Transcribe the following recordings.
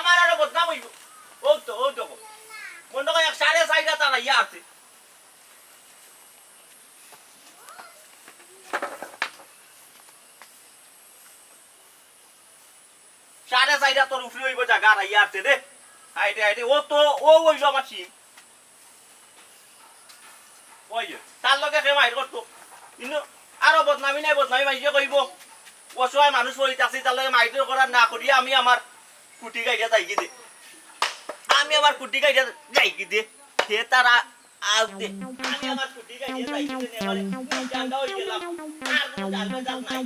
আমার আরো বদনাম হইব ও তো মনে কয় 4.5 তারা ইয়া আছে সাড়ে 4 তোর উপরে হইব জায়গা আর ইয়া আছে রে হাইটে ও তো ও হইল আমার সিম ওই তার লগে কে মাইর করতো কিন্তু আরো বদনামি মাইজে কইব অসহায় মানুষ পড়িতে আছে তার লগে মাইর করার না করিয়া আমি আমার কুটি গাইয়া যাই দে আমি আমার কুটি গাইয়া যাই দে সে তারা আজ দে আমি আমার কুটি গাইয়া যাই দে নেবারে জানডা হই গেলাম আর কোনো জানবে জাল নাই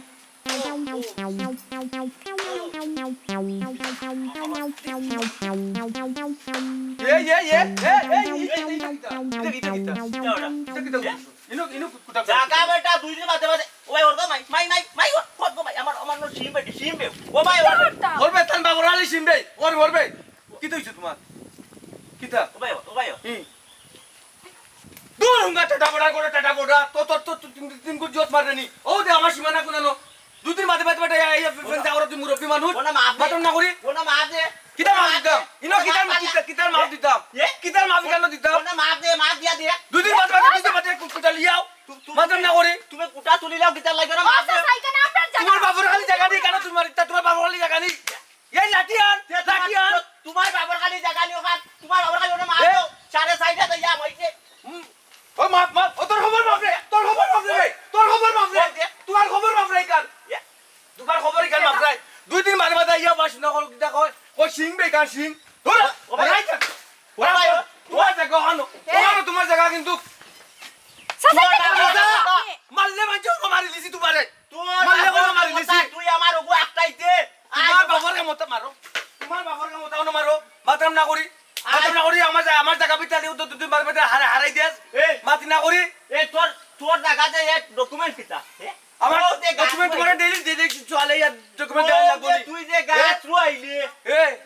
জাগা বেটা দুই দিন বাদে বাদে ওই ওর তো মাই কত গো ভাই আমার আমার সিম বেটি সিম বে ও ভাই ওর বেতন বাবুর আলী সিম বে ওর বে কি হইছে তোমার কিতা ও ভাই দূর হুঙ্গা টাটা বড়া তো তিন গুণ জোত মারনি ও দে আমার সীমানা কোনানো দুই দিন বাদে বাদে এই ফ্রেন্ড আগর তুই মুরব্বি মানুষ ওনা মাফ বাটন না করি ওনা মাফ দে কিতা মাফ দিতাম ইনো কিতার মাফ দিতাম কিতার মাফ কেন দিতাম ওনা মাফ দিয়া দে দুই দিন বাদে কুটা লিয়াও বাটন না করি তুমি কুটা তুলি লাও কিতা লাগে না মাফ দে তোমার বাবুর খালি জায়গা নেই কেন তোমার বাবুর খালি জায়গা নেই এই লাঠিয়ান তোমার বাবার খালি জায়গা নিও খান তোমার বাবার খালি ওনা মাফ দাও 4.5 তে যা হইছে ও মাফ ও তোর খবর মাফ রে তোমার খবর মাফ রে কার তোমার খবরই কার মাফ রে দুই দিন বাদে বাদে ইয়া বাস না কল কিটা কই সিং বে কার সিং ওরা তোমার জায়গা হানো তোমার জায়গা কিন্তু মারলে মানছো মারি লিছি তোমারে তুই আমার ওগু একটাইতে তোমার বাবার মত মারো মারো মাতরাম না করি আমার জায়গা বিতালি তো তুই বাদে বাদে হারাই দিস মাতি না করি এই তোর জায়গাতে এক ডকুমেন্ট কিতা আমার ডকুমেন্ট তোমারে ডেইলি চলে ইয়া ডকুমেন্ট দেয়া লাগবে তুই যে গাছ রুইলি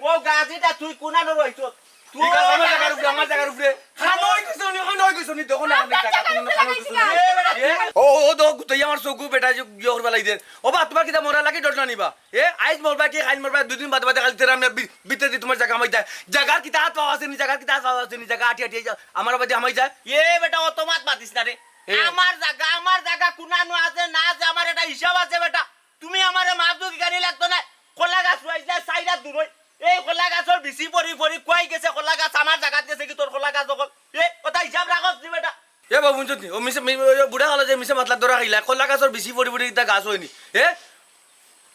ও গাছটা তুই কোনানো রইছ তুই আমার জায়গার উপরে খানই কইছনি দেখো না আমার জায়গা কোন খানই কইছনি ও দো গুতাই আমার চকু বেটা যে ইয়া করবা লাগি দে ও বা তোমার কিটা মরা লাগি ডর না নিবা আইজ মরবা কি খাইল মরবা দুই দিন বাদে বাদে খালি তেরা আমি বিতে দি তোমার জায়গা আমাই যায় জায়গার কিটা হাত পাওয়া আছে নি জায়গা আটি আমার বাদে আমাই যায় বেটা অত মাত মাতিস না রে আমার জায়গা কোনানো আছে না আছে আমার এটা হিসাব আছে বেটা তুমি আমারে মাপ দু কি গানি লাগতো না কলা গাছ রইছে সাইডা দূর এই কলা গাছর বিসি পরি কই গেছে কলা গাছ আমার জায়গাত গেছে কি তোর কলা গাছ দখল কথা হিসাব রাখছ দি বেটা বাবু যদি ও মিছে বুড়া হলে যে মিছে মাতলা ধরা খাইলা কলা গাছর বেশি পরি তা গাছ হয়নি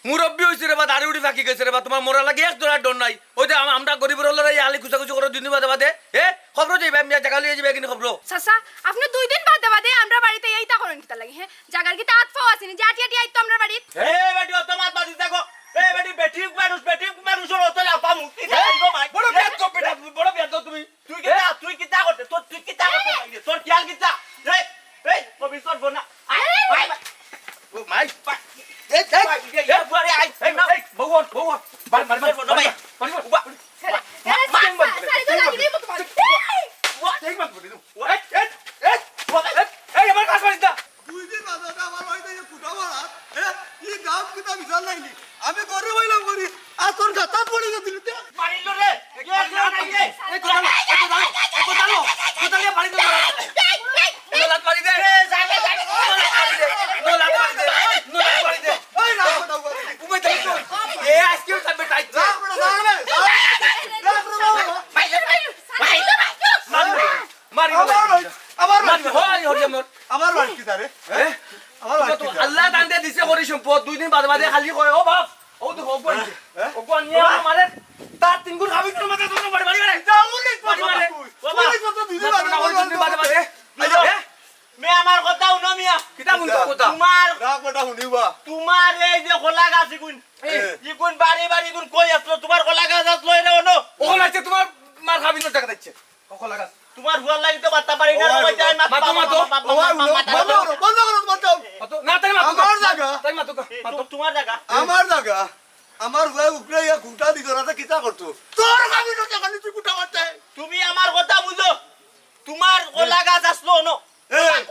মুরব্বী হইছে রে বা দাড়ি উড়ি ফাঁকি গেছে রে বা তোমার মরা লাগে এক ধরার ডর নাই ওই যে আমরা গরিবের হলে আলি খুচাখুচি করে দুই দিন বাদে খবর যাইবে আমি জায়গা লিয়ে যাবে কিন্তু খবর চাচা আপনি দুই দিন বাদে আমরা বাড়িতে এইটা করেন কিতা লাগে হ্যাঁ জায়গার কি তাত পাওয়া আছে নি যে আটি আইতো আমরা বাড়িতে বেটি অত মাত মাতিস দেখো বেটি মানুষ অত লাপা মুক্তি যাইবো ভাই বড় বিয়াদ তো বেটা বড় বিয়াদ তো তুমি তুই কিতা করতে তোর খেয়াল কিতা এই ভবিষ্যৎ বনা ও মাই ভগবান আমি করে বইলাম করি আর তোর গাতাত পড়ে গেছিল মারিল রে আমার বাড়ি কি তারে আল্লাহ দান্দে দিছে করি সম্পদ দুই দিন বাদে বাদে খালি কয় ও বাপ ও তো ভগবান ভগবান নিয়ে আমারে তার তিন গুণ খাবি তোর মাথা তোর বাড়ি বাড়ি বাড়ি মে আমার কথা শুনো মিয়া কিটা কোন কথা তোমার এই যে কলা গাছ ইগুন বাড়ি গুন কই আসলো তোমার কলা গাছ আসলো রে ওনো ওখান আছে তোমার মার খাবি না টাকা দিচ্ছে কলা গাছ তোমার হুয়ার লাগি তো বাতা পারি না ওই যাই না তাই মাতো আমার জায়গা তোমার জায়গা আমার হুয়া উপরে ইয়া গুটা দি ধরাতে কিতা করতো তোর খাবি না টাকা তুই গুটা করতে তুমি আমার কথা বুঝো তোমার কলা গাছ আসলো নো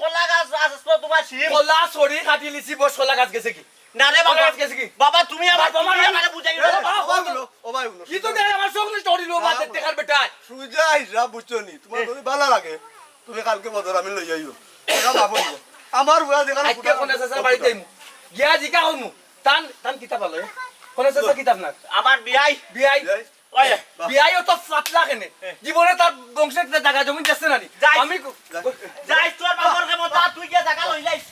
কলা গাছ আসলো তোমার সিম কলা সরি কাটি লিছি বস কলা গাছ গেছে কি না রে বাবা গেছে কি বাবা তুমি আমার বুঝাই ও ভাই বলো কি তো দেয় আমার সব নষ্ট বুঝা হিসাব বুঝছো নি তোমার যদি ভালো লাগে তুমি কালকে বদর আমি লই যাইও এটা ভাবো আমার বুয়া যেখানে আজকে কোনে চাচা বাড়িতে আইমু গিয়া জিকা হইমু টান কিতাব আলো কোনে চাচা কিতাব না আমার বিয়াই বিয়াই ওই বিয়াই তো ফাটলা কেনে জীবনে তার বংশের জায়গা জমি যাচ্ছে না নি যাই। আমি যাই তোর বাবার কে মত তুই গিয়ে জায়গা লই যাইস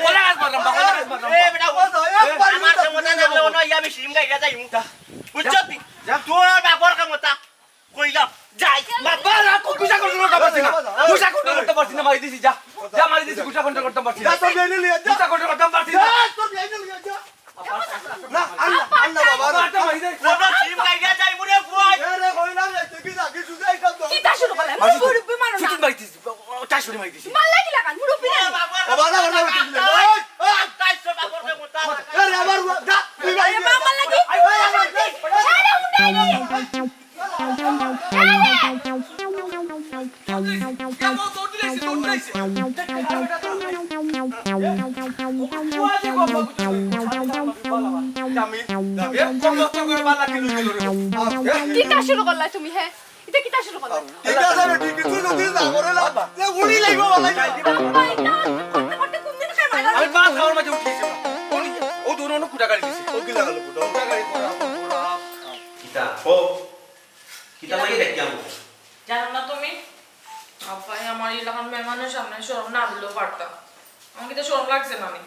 কোলা গাছ মারলাম বাবা গাছ মারলাম এ বেটা আমার কে মত না লও না আমি সিম গাইয়া যাইমু বুঝছ তুই তোর বাবার কে মত কইলাম যাই বাবা না কুসা করতে পারছি না কুসা করতে পারছি না মারি দিছি যা যা মারি দিছি কুসা করতে পারছি না যা তোর বিয়াই নিয়ে যা কুসা করতে পারছি না তোর বিয়াই নিয়ে যা না আন্না বাবা বাবা মারি দে কোন সিম গাইয়া যাইমু রে বুই রে কইলাম তুই কি সুজাই সব কিতা শুরু করলাম মুরব্বি মারো না ছুটি মারি দিছি টাইসুরি মারি দিছি মারলা কি লাগান মুরব্বি না বাবা না তাই তোর বাবার কে মত আরে আমার বুয়া যা তুই ভাই মামা লাগি সারা উঠাই কিতা শুরু করলা তুমি হে এটা কিতা শুরু করলা ঠিক আছে রে ঠিক তুই যদি না করে না যে উড়ি লাইবো বালাই করতে করতে কোন দিন খাই মারলা আমি বাস খাওয়ার মাঝে উঠিয়েছি ও দুনো কুটা গাড়ি দিছে ও কি লাগালো পুটো কুটা গাড়ি পড়া কিতা ও কিতা লাগি দেখিয়াম জানো না তুমি আব্বাই আমার এলাকার মেহমানের সামনে শরম না দিলেও পারতাম আমার কিন্তু শরম লাগছে না আমি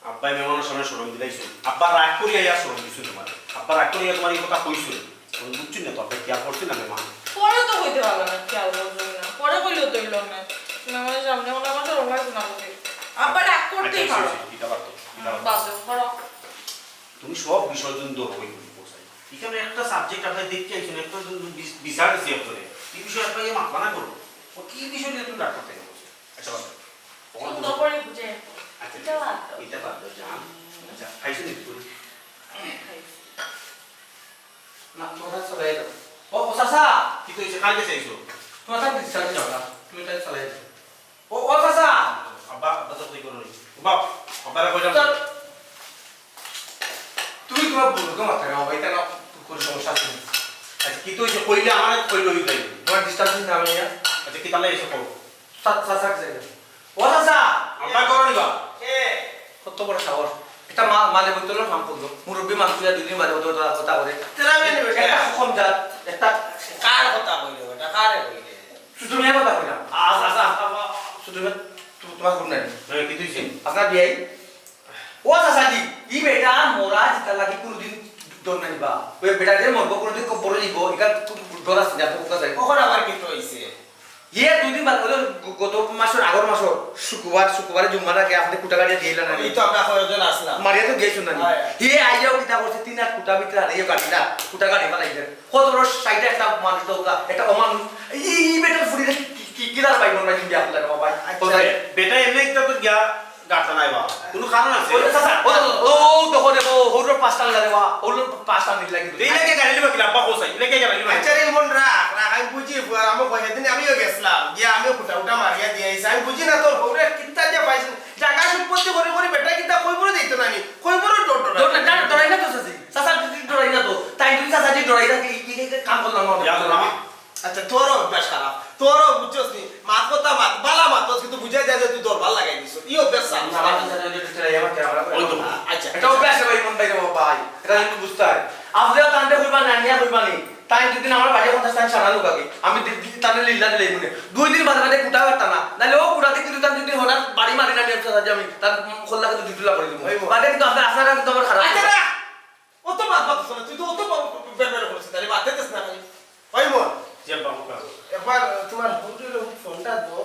আব্বাই মেমনের সামনে শরম দিলাইছো আব্বা রাগ করি আইয়া শরম দিছো তোমার আব্বা রাগ করি তোমার এই কথা কইছো তুমি বুঝছি না তবে কি আর করছি না মেমন পরে তো হইতে পারলো না খেয়াল করছো না পরে কইলেও তো হইল না মেহমানের সামনে মনে আমার শরম লাগছে না বুঝি আব্বা রাগ করতেই পারো এটা পারতো বাসে করো তুমি সব বিষয় জন দূর হই বসাই এখানে একটা সাবজেক্ট আপনি দেখতে আইছেন একটা বিচার দিছি আপনারে এই বিষয় আপনি মাথা না করো ও কি বিষয় নিয়ে তুমি রাগ করতে গেছো আচ্ছা বাস সুন্দর করে বুঝে আচ্ছা এটা বাদ দাও। এটা বাদ দাও জান আচ্ছা খাইছো নি তুমি না তোরা চলাই দাও ও চাচা কি কইছে কালকে চাইছো তোরা তার দিছি চালাই যাও না তুমি তাই চালাই দাও ও চাচা আব্বা আব্বা তো কই করো নি বাপ আব্বারা কইলাম তুই তোমার বলো তো মাথা গাও ভাই তারা কোনো সমস্যা আছে আচ্ছা কি কইছে কইলে আমার কইলো হই তাই তোমার ডিস্টার্ব না আমি আচ্ছা কি তাহলে এসে কও চাচা চাই ও চাচা আব্বা করো নি বা কত বড় সাহস এটা মালে বইতলো নাম করলো মুরব্বী মানুষ দুদিন বাদে কথা বলে তেরা মেনে বেটা একটা কম জাত একটা কার কথা কইলো এটা কারে কইলে শুধু মেয়ে কথা কইলাম আচ্ছা আব্বা শুধু তোমার কোন নাই কি তুইছেন আপনার বিয়াই ও চাচাজি ই বেটা মোরা যেটা লাগি কোনদিন ডর নাই বা ওই বেটা যে মরবো কোনদিন বড় দিব এটা ডর আছে না তো কথা যায় কখন আবার কি হইছে ইয়ে দুদিন বাদ হলো গত মাসের আগর মাসের শুক্রবারে জুম্মার আগে আপনি কুটা গাড়িয়া দিয়েলেন না এই তো আমরা কয়জন আসলাম মারিয়া তো গেছো না হে আইয়াও কিতা করছে 3 আর কুটা ভিতরে আর এই গাড়িটা কুটা গাড়ি বানাইছে কত বড় সাইডে একটা মানুষ দৌকা একটা অমানুষ এই বেটার ফুড়ি কি দার ভাই মনে রাখি আপনারা বাবা বেটা এমনি তো গিয়া গাটা নাই বা কোনো কারণ আছে ওই চাচা ও দেখো দেখো হরুর পাঁচটা লাগে বা হরুর পাঁচটা মিল লাগে এই লাগে গাড়ি লিবা কি আব্বা কোসাই লেগে যাবে লিবা আচ্ছা রে মন রাখ আমি বুঝি আমি কয়েকদিন আমিও গেছিলাম গিয়ে আমিও ফুটা মারিয়া দিয়ে আইছি আমি বুঝি না তোর হৌরে কিতা যে পাইছিস জায়গা সম্পত্তি করে করে বেটা কিতা কই বড় দিত না নি কই বড় ডরাই না তো চাচি চাচা ডরাই না তো তাই তুমি চাচাজি ডরাই না কি কাম করলাম ইয়া তো রামা আচ্ছা তোরও অভ্যাস খারাপ তোরও বুঝছস নি মাত কথা মাত বালা মাত কিন্তু বুঝাই যায় যে তুই তোর ভাল লাগাই দিছ ই অভ্যাস ওই তো আচ্ছা এটা অভ্যাস ভাই মন ভাই ভাই এটা কিন্তু বুঝতে হয় আপনিও তান্ডে হইবা না নিয়া হইবা নি তাই দুদিন আমার বাড়ি কথা স্থান সারা লোক আগে আমি তাদের লীলা দিলে মনে 2 দিন বাদে বাদে কুটা করতা না নালে ও কুটাতে কিন্তু তার যদি হঠাৎ বাড়ি মারি না নিয়ে চাচা আমি তার খোল্লা কিন্তু দুটুলা করে দিব বাদে কিন্তু আপনারা কিন্তু আমার খারাপ আচ্ছা না ও তো মাত মাত তুই তো ও তো বের করছিস তাহলে মাতে দিস না ওই মোর যে বাবু কা একবার তোমার হুজুরের ফোনটা দাও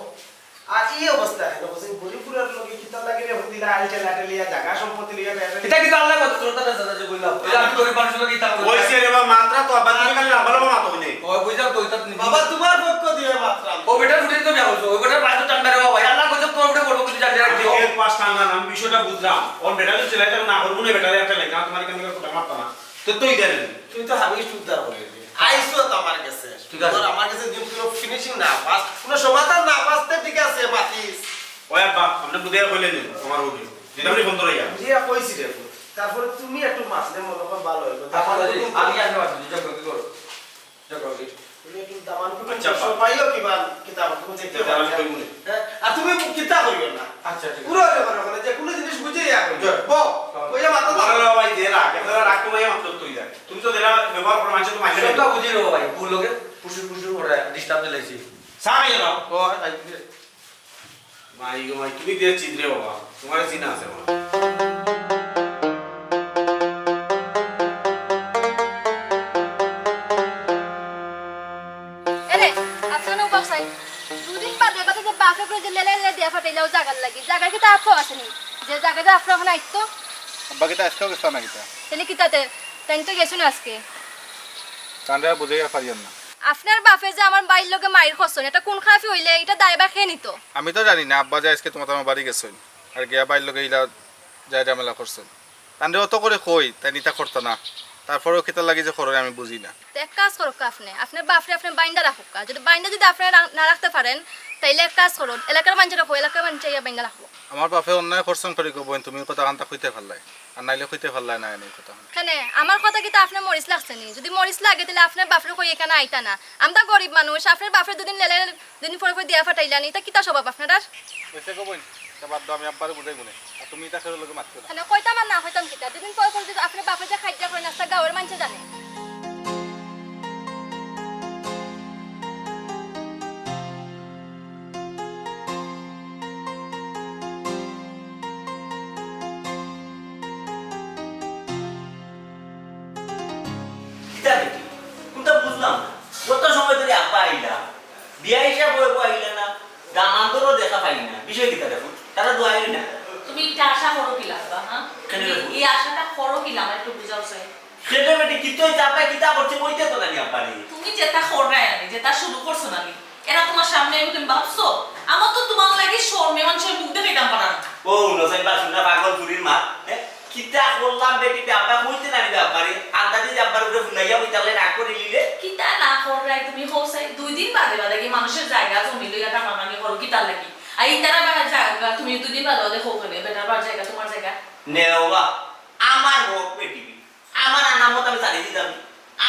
আর এই অবস্থা কেন বসে গরিবপুরের লোকে কিতা লাগে রে হুদিলা আইতে লাটে লিয়া জায়গা সম্পত্তি লিয়া এটা কিন্তু আল্লাহ কত তোরটা চাচা যে কইলাম এটা আমি করে মানুষ লোক ইতা কই ওইছে রে বা মাত্রা তো আব্বা তুমি খালি নাম্বার বাবা মাতো নেই ও বুঝাও তো এটা বাবা তোমার পক্ষ দিয়ে মাত্রা ও বেটা ফুটে তো বিয়া করছো ও বেটা পাঁচ টাকা রে বাবা আল্লাহ কত তোর উপরে করব কিছু জানি রাখি এর পাঁচ টাকা নাম বিষয়টা বুঝলাম ওর বেটা যদি চালাইতে না করবো না বেটা একটা লেখা তোমার কেন কোটা মারতা না তো তুই দেন তুই তো হাবি সুদ্দার করে দে আইসো তো আমার কাছে ঠিক আছে। তোর আমার কাছে দিন কোনো ফিনিশিং না পাস কোনো সমাধান না পাসতে ঠিক আছে মাতিস ওই আব্বা আপনি বুঝে কইলেন তোমার ওকে যেটা আপনি বন্ধ রইয়া জিয়া কইছি রে তারপরে তুমি একটু মাসলে মনে কর ভালো হইলো আমি আসলে যোগাযোগ করব আচ্ছা পাইলো কিবা কিতাব তুমি চেক করো আমি কইব না। আর তুমি কিতা করিও না আচ্ছা ঠিক পুরো করে যে কোনো জিনিস বুঝে ইয়া করিও বল কইয়া মাথা দাও আছে ভাই দে রাখ এরা রাখ তো ভাই মাত্র তুই যা তুমি তো দেলা ব্যবহার করে মানুষ তো মাইনে সবটা বুঝি রে ভাই ভুল লোকে পুষু করে ডিস্টার্ব দিলাইছি সামনে যাও ও আই মাই গো মাই তুমি দিয়ে চিদ্রে বাবা তোমার চিনা আছে বাবা এরে আপনার উপর চাই দুদিন বাদে বাদে যে বাপে করে যে লেলে লেলে দিয়া ফাটাইলেও জাগার লাগি জাগার কি তা আফো আসেনি যে জায়গাটা আপনার ওখানে আইতো বাকিটা আজকেও গেছে না কিতা তাহলে কি তাতে তাই তো গেছো না আজকে কান্ডা বুঝাইয়া পারিয়াম না আপনার বাপে যে আমার বাড়ির লোকে মায়ের খসন এটা কোন খারাপি হইলে এটা দায়বা খেয়ে নিত আমি তো জানি না আব্বা যে আজকে তোমার বাড়ি গেছেন আর গিয়া বাইর লোকে ইলা যায় ঝামেলা করছেন কান্ডে অত করে কই তাই নিতা করতো না তারপরেও কিতা লাগি যে খরচ আমি বুঝি না তো এক কাজ করুক আপনি আপনার বাপরে আপনি বাইন্দা রাখুক যদি বাইন্দা যদি আপনি না রাখতে পারেন তাইলে এক কাজ করুন এলাকার মানুষ রাখো এলাকার মানুষ বাইন্দা রাখবো আমার বাপে অন্যায় করছেন করে কব তুমি কথা কান্তা কইতে পারলাই আর নাইলে কইতে পারলাই না এনে কথা কেন আমার কথা কি তা আপনার মরিচ লাগছে নি যদি মরিচ লাগে তাহলে আপনার বাপরে কই এখানে আইতা না আমরা গরিব মানুষ আপনার বাপরে দুদিন লেলে দুদিন পরে পরে দিয়া ফাটাইলানি তা কিতা স্বভাব আপনার কইতে কব তা বাদ দাও আমি আব্বারে বুঝাই বলে আর তুমি তাকে লগে মাত করো কেন কইতাম আর না হইতাম কিতা দুদিন পরে পরে যদি আপনার বাপরে যে খাইজা করে নাস্তা গাওয়ার মানুষ জানে কিতা দেখি কোনটা বুঝলাম না কত সময় ধরে আপা আইলা বিয়া হিসাব বই আইলা না দামান্তরও দেখা পাই না বিষয় কিতা দেখো তারা দোয়াই না তুমি এটা আশা করো কি লাগবা হ্যাঁ কেন লাগবো? এই আশাটা করো কি লাগবা একটু বুঝাও চাই সেটা বেটি কিতই চাপা কিতা করছে কইতে তো জানি আপারে তুমি যেটা কররাই আনি যেটা শুরু করছো না এরা তোমার সামনে তুমি ভাবছো আমার তো তোমার লাগে শর্মে মানুষের মুখ দেখে দাম পারা না ও নসেন বা শুনা পাগল ফুরির মা কিতা করলাম বেটি আপা কইতে জানি আপারে আন্দাজি আব্বার উপরে ফুলাইয়া বইতালে রাগ করে লিলে কিতা না কররাই তুমি হোসাই 2 দিন বাদে বাদে কি মানুষের জায়গা জমি লইয়া টানাটানি করো কিতা লাগি আর ইতারা বা জায়গা তুমি 2 দিন বাদে বাদে হোক করে বেটার বার জায়গা তোমার জায়গা নেওয়া আমার হোক বেটি আমার আনামত আমি চালিয়ে দিতাম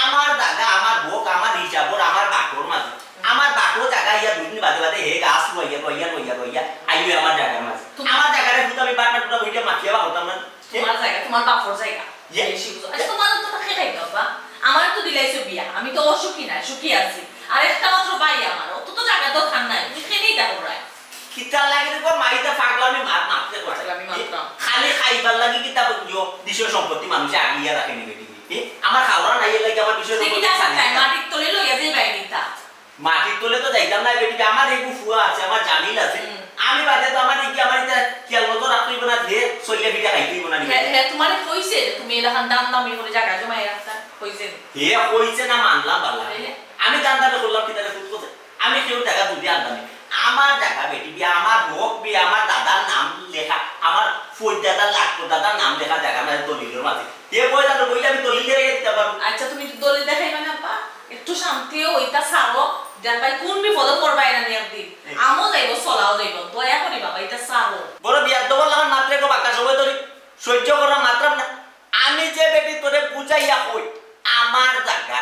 আমার দাদা আমার ভোগ আমার হিসাবর আমার বাটর মাঝে আমার বাটর জায়গা ইয়া দুদিন বাদে বাদে হে গাছ রইয়া আইও আমার জায়গার মাঝে আমার জায়গায় ভূত আমি বাটনা টুটা বইটা মাখিয়া বা হতাম না তোমার জায়গা তোমার বাপর জায়গা Yes. বেশি বুঝো আচ্ছা তোমার তো তাকে খাই দাও আমার তো দিলাইছো বিয়া আমি তো অসুখী না সুখী আছি আর একটা মাত্র ভাই আমার অত তো জায়গা তো খান নাই তুমি খেনেই দেখো রায় কিতা লাগে রে মাইটা পাগলামি মারতে কথা পাগলামি মারতাম। খালি খাইবার লাগি কিতা বুঝিও বিষয় সম্পত্তি মানুষে আগিয়া রাখেনি বেটি আমার খাওয়া নাই লাগে আমার বিষয় দেখি সম্পত্তি না মাটির তলে লইয়া যাই বাইরে তা মাটির তলে তো যাইতাম না বেটি আমার এই ফুয়া আছে আমার জামিল আছে আমি বাদে তো আমার কি আমার এটা খেয়াল মতো রাখতেইব না দিয়ে চলিয়া পিঠা খাইতেইব না হ্যাঁ তোমার কইছে তুমি এলাকান দাম দামি করে জায়গা জমাই রাখতা কইছে হে কইছে না মানলাম বালা আমি দান্দাটা করলাম কিতারে ফুট করতে আমি কেউ টাকা দুটি আনতাম আমার জায়গা বেটি বিয়া আমার হোক বিয়া আমার দাদার নাম লেখা আমার ফৌজ দাদার লাটকো দাদার নাম লেখা জায়গা মানে দলিলের মাঝে হে কই জানো কইলে আমি দলিল দিয়ে দিতে পারবো আচ্ছা তুমি দলে দেখাইবা না পা একটু শান্তিও ওইটা সারো যার ভাই কোন বিপদ পড়বাই না নিয়ে দিন আমও যাইব চলাও যাইব দয়া করি বাবা এটা সারো বড় বিয়ার দবল লাগান মাত্রে গো বাকা সময় ধরে সহ্য করা মাত্রাম না আমি যে বেটি তোরে বুঝাইয়া কই আমার জায়গা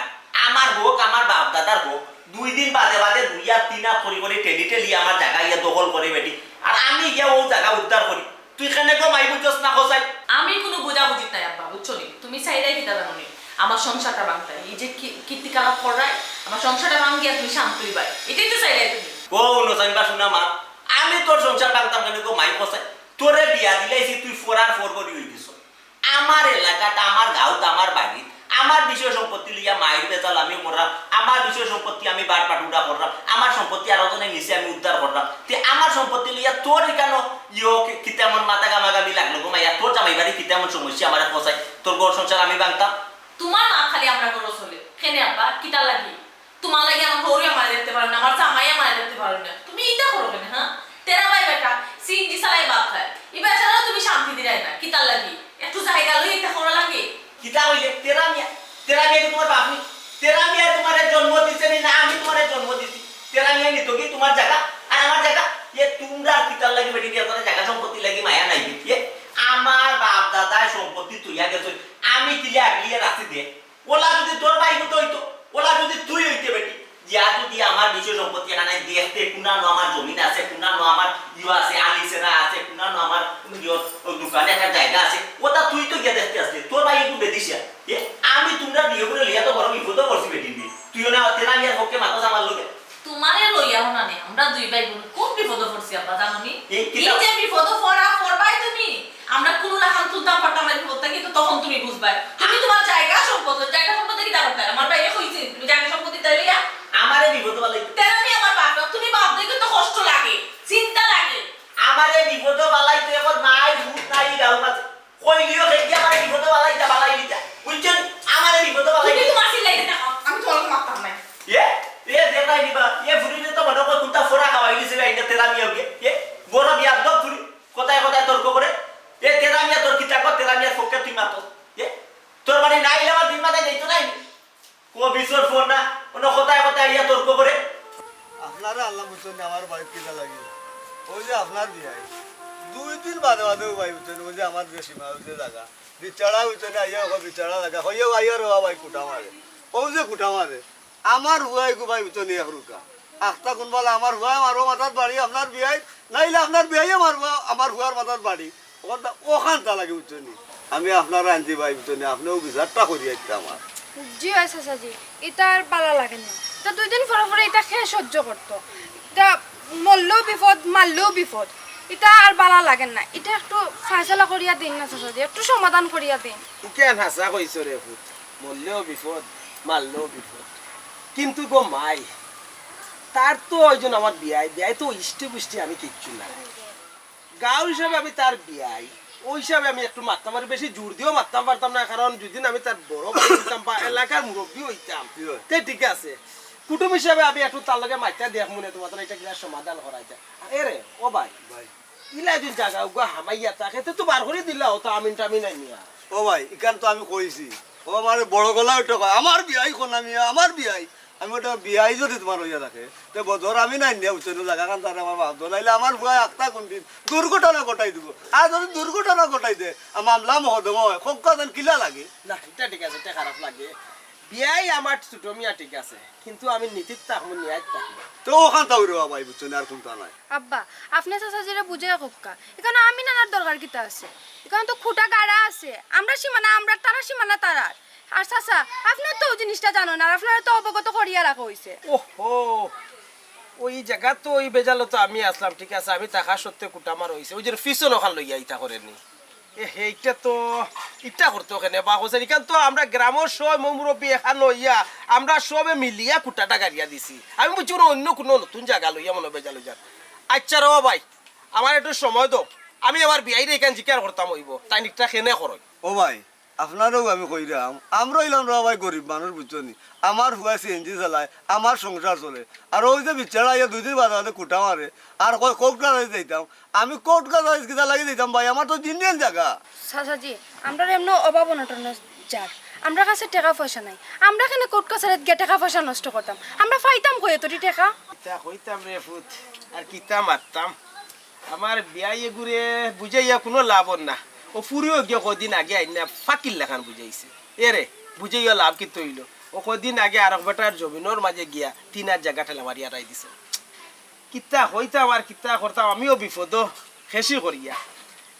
আমার হোক আমার বাপ দাদার হোক 2 দিন বাদে বাদে 2 আর 3 করে টেলি আমার জায়গা ইয়া দখল করে বেটি আর আমি গিয়া ও জায়গা উদ্ধার করি তুই কেন গো মাই বুঝছস না কোসাই আমি কোনো বুঝাবুঝি নাই আব্বা বুঝছো নি তুমি চাইরাই কিতা জানোনি আমার সংসারটা ভাঙতাই এই যে কীর্তিকলাপ করায় আমার সংসারটা ভাঙিয়া তুমি শান্তই পাই এটাই তো চাইরাই তুমি ও নসাইন বা শুনা মা আমি তোর সংসার ভাঙতাম কেন গো মাই কোসাই তোরে বিয়া দিলাইছি তুই ফোরার ফোর করি হই দিছ আমার এলাকাটা আমার গাঁওটা আমার বাড়ি আমার বিষয় সম্পত্তি লিয়া মায়ের বেতাল আমি করলাম আমার বিষয় সম্পত্তি আমি বার পাটুডা করলাম আমার সম্পত্তি আরো জনের নিচে আমি উদ্ধার করলাম তে আমার সম্পত্তি লিয়া তোর কেন কিতামন মাথা গামাগামি লাগলো গো মাইয়া তোর জামাই বাড়ি কিতামন সমস্যা আমার ফসাই তোর ঘর সংসার আমি ভাঙতাম তোমার মা খালি আমরা করো চলে কেনে আব্বা কিতা লাগি তোমার লাগি আমার গৌরী আমার দেখতে পারো না আমার জামাই আমার দেখতে পারো না তুমি ইটা করো কেন হ্যাঁ তেরা ভাই বেটা সিনজি সালাই বাপ খায় এই বেচারা তুমি শান্তি দিলাই না কিতা লাগি একটু জায়গা লই এটা করা লাগে কিতা হইলে তেরা মিয়া তোমার বাপনি তেরা মিয়া তোমার জন্ম দিছে না আমি তোমার জন্ম দিছি তেরা মিয়া নিতো কি তোমার জায়গা আর আমার জায়গা তোমরা কিতার লাগি বেটি দিয়া তোর জায়গা সম্পত্তি লাগি মায়া নাই আমার বাপ দাদার সম্পত্তি তুইয়া গেছ আমি কিলে আগলিয়ে রাখি দে ওলা যদি তোর ভাই হতো হইতো ওলা যদি তুই হইতে বেটি যা যদি আমার কুনানো আমার জমিন আছে, কুনানো আমার ইউ আছে, আলিসেনা আছে, কুনানো আমার দোকানে একটা জায়গা আছে, ওটা তুই তো গিয়ে দেখতে আসলি, তোর ভাই একটু বেদিস আমি তোমরা বিয়ে করে লিয়া তো বড় বিপদ করছি বেটি দিয়ে, তুইও না তেরা নিয়ার পক্ষে মাথা আমার লোকে তোমারে লইয়া হনা নে আমরা দুই ভাই বোন কোন বিপদে পড়ছি আমরা জানোনি এই এই যে বিপদে পড়বাই তুমি আমরা কোনো রাখান তুলতাম পারতাম না বিপদটা কিন্তু তখন তুমি বুঝবা তুমি তোমার জায়গা সম্পদ কি দাঁড়াতে আমার ভাইয়া কইছে তুমি জায়গা সম্পত্তি তাইলিয়া আমারে বিপদ বালাই তেরানি আমার বাপ তুমি বাপ দেখে তো কষ্ট লাগে চিন্তা লাগে আমারে বিপদ বালাই তো এখন নাই ভূত নাই গাল মাছ কইলিও খেকি আমারে বিপদ বালাইটা বালাই দিতা বুঝছেন আমারে বিপদ বালাই তুমি তোমার সিলাইতে থাকো আমি তোমাকে মারতাম না দেখাই দিবা ফুরিলে তো মনে কর কোনটা ফোড়া খাওয়াই দিছে এটা তেরা মিয়া বড় বিয়া দব ফুরি কোথায় কোথায় তর্ক করে তেরা মিয়া তোর কিতা কর তেরা মিয়ার পক্ষে তুই মাতো তোর বাড়ি নাই আমার দিন মাথায় যাইতো নাই কো বিশ্বর ফোন না অন্য কোথায় কোথায় ইয়া তর্ক করে আপনারা আল্লাহ বুঝছেন আমার বাইক কিনা লাগে ওই যে আপনার বিয়াই 2 দিন বাদে বাদে ভাই বুঝছেন ওই যে আমার যে সীমা হচ্ছে জায়গা বিচারা হচ্ছে না আইয়া ওকে বিচারা লাগা হইয়া আইয়া রোয়া ভাই কুটা মারে ও যে কুটা মারে আমার হুয়াই গো ভাই বুঝছেন এক রুকা আখতা কোনবালা আমার হুয়া মারো মাথার বাড়ি আপনার বিয়াই নাইলে আপনার বিয়াইও মারবো আমার হুয়ার মাথার বাড়ি ওখানটা লাগে বুঝছেন আমি আপনার আনছি ভাই বুঝছেন আপনিও বিচারটা করি একটা আমার জি হয় চাচাজি এটা আর পালা লাগে না তা 2 দিন পরে এটা খেয়ে সহ্য করতো এটা মরলেও বিপদ মারলেও বিপদ এটা আর বালা লাগে না এটা একটু ফাইসলা করিয়া দিন না চাচাজি একটু সমাধান করিয়া দিন কেন হাসা কইছ রে ফুট মরলেও বিপদ মারলেও বিপদ কিন্তু গো মাই তার তো ওইজন আমার বিয়াই তো ইষ্টি পুষ্টি আমি কিচ্ছু না গাঁও হিসাবে আমি তার বিয়াই ওই হিসাবে আমি একটু মারতাম আর বেশি জোর দিয়েও মারতাম পারতাম না কারণ যদি আমি তার বড় ভাই হইতাম বা এলাকার মুরব্বী হইতাম তে ঠিক আছে কুটুম হিসাবে আমি একটু তার লগে মাইটা দেখ মনে তোমার এটা কিনা সমাধান করাই যায় এরে ও ভাই ইলা যদি জায়গা উগা হামাইয়া তাকে তো বার করে দিলা ও তো আমিন টামিন নাই মিয়া ও ভাই এখান তো আমি কইছি ও আমার বড় গলা ওটা কয় আমার বিয়াই কোন আমি আমার বিয়াই আমি ওটা বিয়াই যদি তোমার হইয়া থাকে তো বদর আমি নাই নিয়ে উচ্চ জায়গা কান তার আমার বাপ ধরাইলে আমার ভুয়া আক্তা কোন দিন দুর্ঘটনা ঘটাই দিব আর যদি দুর্ঘটনা ঘটাই দে মামলা মহদম হয় খুব কদিন কিলা লাগে না এটা ঠিক আছে এটা খারাপ লাগে বিয়াই আমার ছোট মিয়া ঠিক আছে কিন্তু আমি নীতির তাকমু নিয়াই তাকমু তো ওখান তাও রে ভাই বুঝছো না আর কোনটা নাই আব্বা আপনি চাচাজিরা বুঝে কোক্কা এখানে আমি নানার দরকার কিতা আছে এখানে তো খুঁটা গাড়া আছে আমরা সীমানা আমরা তারা সীমানা তারার আর চাচা আপনার তো ওই জিনিসটা জানো না আর আপনারা তো অবগত করিয়া রাখা হয়েছে ওহো ওই জায়গা তো ওই বেজালো তো আমি আসলাম ঠিক আছে আমি টাকা সত্যি কুটামার হইছে ওই যে ফিসও নখান লইয়া ইটা করেনি এইটা তো ইটা করতো ওখানে বা হোসেন এখান তো আমরা গ্রামের সব মুরব্বী এখান লইয়া আমরা সবে মিলিয়া কুটাটা গাড়িয়া দিছি আমি বুঝছি অন্য কোনো নতুন জায়গা লইয়া মনে বেজালো যান আচ্ছা র ভাই আমার একটু সময় দাও আমি আমার বিয়াইরে এখান জিজ্ঞাসা করতাম হইব তাই নিকটা খেনে করো ও ভাই আপনারও আমি কইরাম আমরা ইলাম রা ভাই গরিব মানুষ বুঝছো নি আমার হুয়া সিএনজি চালায় আমার সংসার চলে আর ওই যে বিচারা ইয়া 2 দিন বাদে কুটা মারে আর কোর্ট কাজ যাইতাম আমি কোর্ট কাজ কিতা লাগি দিতাম ভাই আমার তো ইন্ডিয়ান জায়গা চাচাজি আমরা এমন অভাব অনটন যার আমরা কাছে টাকা পয়সা নাই আমরা এখানে কোর্ট কাছারিত গিয়ে টাকা পয়সা নষ্ট করতাম আমরা পাইতাম কই এত টাকা কিতা কইতাম রে ফুট আর কিতা মারতাম আমার বিয়াইয়ে ঘুরে বুঝাইয়া কোনো লাভ না ও ফুরিও গিয়ে কদিন আগে আইনা ফাকিল লেখান বুঝাইছে এরে বুঝাইয়া লাভ কি তৈল ও কদিন আগে আর বেটার জমিনের মাঝে গিয়া 3 জায়গা ঠেলা মারিয়া রাই দিছে কিতা হইতাম আর কিতা করতাম আমিও বিপদ খেসি করিয়া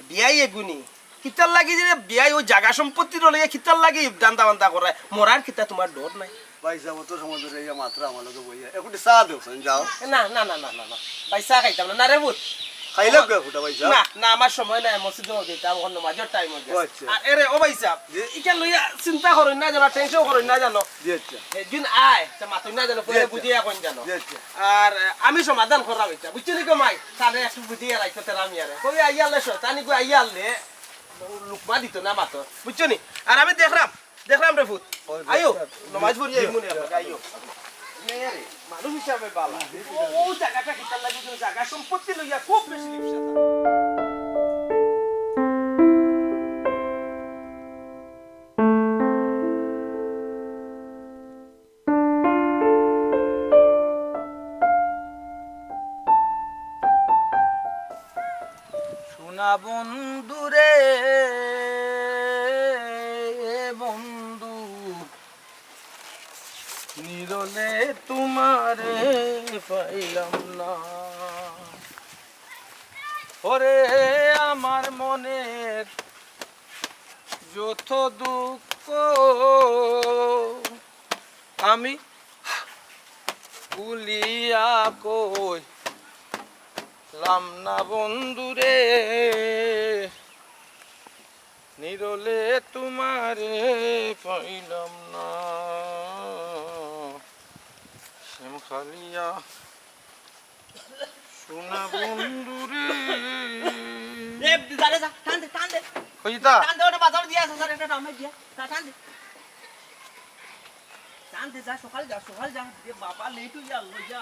বিয়াইয়ে গুনি কিতার লাগি যে বিয়াই ও জায়গা সম্পত্তির লইয়া কিতার লাগি দান্দা বান্দা করায় মরার কিতা তোমার ডর নাই ভাই যাব তো সমুদ্রে ইয়া মাত্র আমার লগে বইয়া একটু চা দেও যাও না না না না না না ভাই চা খাইতাম না রে বুট খাইলে কে ফুটা ভাই না না আমার সময় নাই মসজিদে দিতে আমার নামাজের টাইম হয়ে গেছে আচ্ছা। আর এরে ও ভাই সাহেব ইটা লইয়া চিন্তা করুন না জানো টেনশন করুন না জানো জি আচ্ছা একদিন আয় তা মাতুই না জানো পরে বুঝিয়া কোন জানো জি আচ্ছা আর আমি সমাধান করাম এটা বুঝছি নি গো মাই তারে একটু বুঝিয়া রাখতে তেরাম ইয়ারে কই আইয়ালে শয়তানি কই আইয়ালে লুকমা দিত না মাতো বুঝছো নি আর আমি দেখলাম রে ফুট আইও নামাজ পড়ি আই মনে আইও নেরে মানুষ হিসাবে বাবা ও জায়গাটা কিতার লাগি জায়গা সম্পত্তি লইয়া খুব বেশি লিপসা সোনা বন্ধু রে বন্ধু নিরলে তোমারে পাইলাম না ওরে আমার মনের যত দুঃখ আমি ভুলিয়া কই লাম না বন্ধুরে নিরলে তোমারে পাইলাম না শ্যাম খালিয়া সোনা বন্ধুরে এ জানে যা টান দে কইতা টান দে ওটা বাজার দিয়া আছে স্যার একটা টান দিয়া টান দে যা সকাল যা এ বাবা লেট হই যা লই যা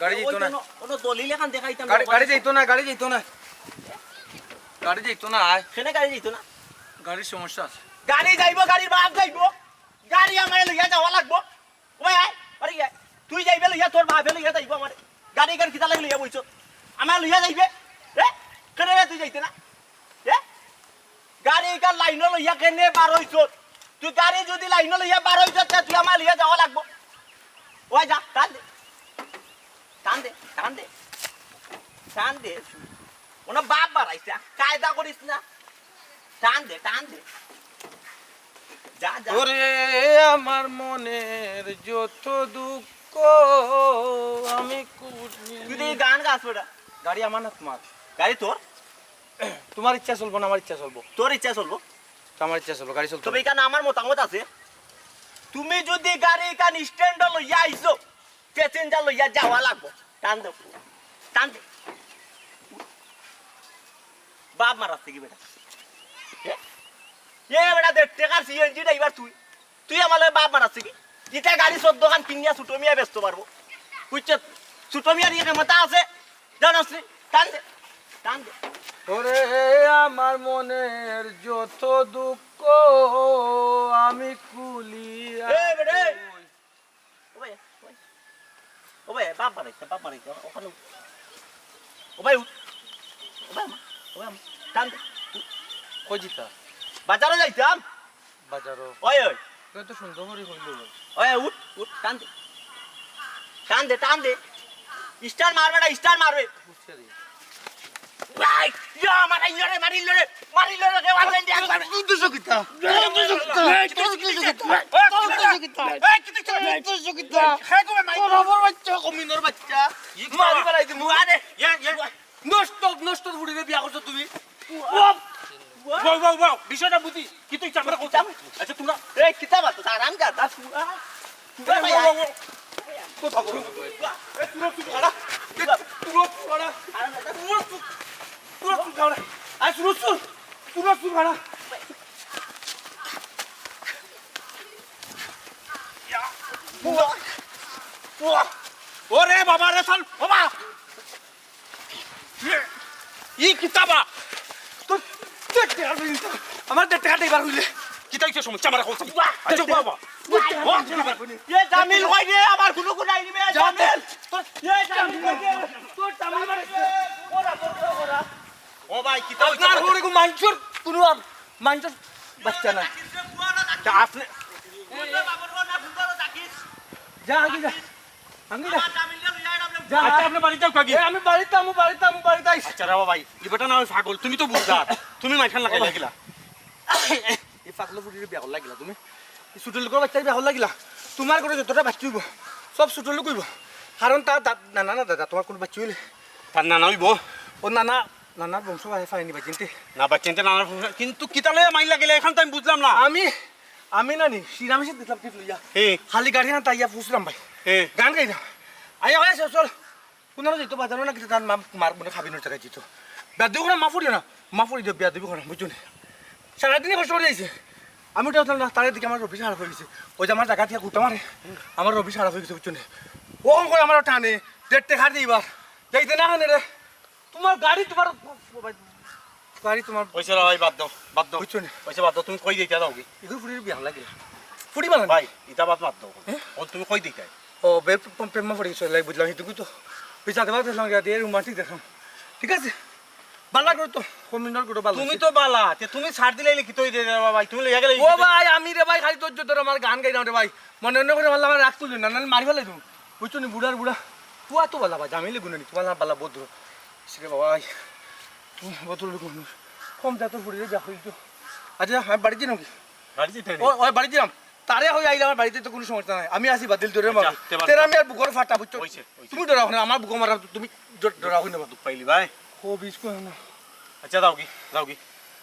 গাড়ি যাইতো না ওটা দলিল এখন দেখাইতাম গাড়ি যাইতো না গাড়ি যাইতো না আয় সেনে গাড়ি যাইতো না গাড়ির সমস্যা আছে গাড়ি যাইবো গাড়ির বাপ যাইবো গাড়ি আমারে লইয়া যাওয়া লাগবো ওই আয় আরে আয় তুই যাইবে লইয়া তোর বাপে লইয়া যাইবো আমারে গাড়ি গাড়ি কিতা লাগি লইয়া বইছো আমার লইয়া যাইবে কেনে তুই যাইতে না গাড়ি কার লাইন লইয়া কেনে বার হইছ তুই গাড়ি যদি লাইন লইয়া বার হইছ তুই আমার লইয়া যাওয়া লাগবো ওই যা টান দে ওনা বাপ বাড়াইছে কায়দা করিস না টান দে যা ওরে আমার মনের যত দুঃখ আমি তুই তো এই গান গাছ বেটা গাড়ি আমার না তোমার গাড়ি তোর তোমার ইচ্ছা চলবো না আমার ইচ্ছা চলবো তোর ইচ্ছা চলবো আমার ইচ্ছা চলবো গাড়ি চলতো তবে এখানে আমার মতামত আছে তুমি যদি গাড়ি এখানে স্ট্যান্ড লইয়া আইছো প্যাসেঞ্জার লইয়া যাওয়া লাগবো টান দে বাপ মারাস থেকে বেটা বেটা 1.5 টাকার সিএনজি ড্রাইভার তুই আমার বাপ মারাস থেকে ইটা গাড়ি 14 খান কিনিয়া ছোট মিয়া ব্যস্ত পারবো বুঝছো ছোট মিয়ার ইয়ে ক্ষমতা আছে জানাস নি টান দে ওরে আমার মনের যত দুঃখ আমি কুলিয়া বেটা ওবে বাপ মারাইছে ওখানে ওবে টান দে কই জিতা বাজারে যাইতাম বাজারও ওই কত সুন্দর করে হইল উঠ টান দে স্টার মারবে ভাই ইয়া মারিল রে কে মারলেন দিয়া দুশো কিতা বাচ্চা মারি বালাই দি মুআরে নষ্ট ফুড়ি বিয়া করছো তুমি বিষয়টা বুঝি কি তুই চামড়া করতাম আচ্ছা তোমরা এই কিতাব আছে আরাম কর দাস কথা বলো তুই খাড়া ওরে বাবা রে চল বাবা ই কিতাবা তো আমার 1.5 টাকা দিবার হইলে কিতা কি সমস্যা আমার কইছ আচ্ছা বাবা এ জামিল কই দে আমার কোনো নাই নিবে জামিল এ জামিল কই দে তোর জামিল মানে ওরা ও ভাই কিতা আপনার হরে কো মানছর কোনো মানছর বাচ্চা না তা আপনি যা আগে যা আচ্ছা আপনি বাড়ি যাও কাকি আমি বাড়িতে আইছি আচ্ছা রে ভাই ইবেটা না পাগল তুমি তো বুঝা তুমি মাইখান লাগাই লাগিলা এই পাগল ফুটির বিয়া লাগিলা তুমি এই ছোট লোকের বাচ্চার বিয়া লাগিলা তোমার করে যতটা বাচ্চা হইব সব ছোট লোক হইব কারণ তার নানা না দাদা তোমার কোন বাচ্চা হইলে তার নানা হইব ও নানার বংশ ফাইনি বা চিনতে না বা চিন্তা নানা কিন্তু কিতালে মাইল লাগিলে এখন তো আমি বুঝলাম না আমি নানি শ্রীরামেশে দেখলাম টিপ লইয়া হে খালি গাড়ি না তাইয়া ফুসলাম ভাই হে গান গাই না আয়া আয়া চল কোনার যেত বাজারও না কিন্তু তার মার মনে খাবি না টাকা যেত বিয়া দিব না মা ফুরি দিও বিয়া দিব না বুঝছো না সারাদিনই কষ্ট করে যাইছে আমি ওটা না তার দিকে আমার রবি সারা হয়ে গেছে ওই যে আমার জায়গা থেকে কুটা মারে আমার রবি সারা হয়ে গেছে বুঝছো না ও করে আমার টানে 1.5 টাকা দিবার যাইতে না রে তোমার গাড়ি তোমার পয়সা ভাই বাদ দাও বুঝছো না পয়সা বাদ দাও তুমি কই দিতে দাও কি এগুলো ফুরির বিয়া লাগিল ফুরি মানে ভাই ইটা বাদ মার দাও ও তুমি কই দিতে ও বের প্রেমা পড়ে গেছে লাই বুঝলাম সেটুকু তো পয়সা দেওয়া দেখলাম দিয়ে রোমান্টিক দেখলাম ঠিক আছে ভালো লাগলো তো কমিউনার করে ভালো তুমি তো বালা তুমি ছাড় দিলে কি তুই দে ভাই তুমি লইয়া গেলে ও ভাই আমি রে ভাই খালি তোর আমার গান গাই না রে ভাই মনে মনে করে ভালো আমার রাখ তুলি না নাহলে মারি ফেলাই তুমি বুঝছো নি বুড়া পুয়া তো ভালো ভাই জামিলে গুণানি তোমার বালা বদ্ধ সে বাবা ভাই বোতল কম যা তোর ফুড়িয়ে যা হইতো আচ্ছা আমি বাড়িতে নাকি বাড়ি যেতে ও বাড়িতে যাম তারে হয়ে আইলে আমার বাড়িতে তো কোনো সমস্যা নাই আমি আসি বাতিল তোরে মারো তেরা আমি আর বুকর ফাটা বুঝছো তুমি ডরাও না আমার বুকো মারা তুমি ডরাও না দুঃখ পাইলি ভাই ও বিশ কো না আচ্ছা যাও কি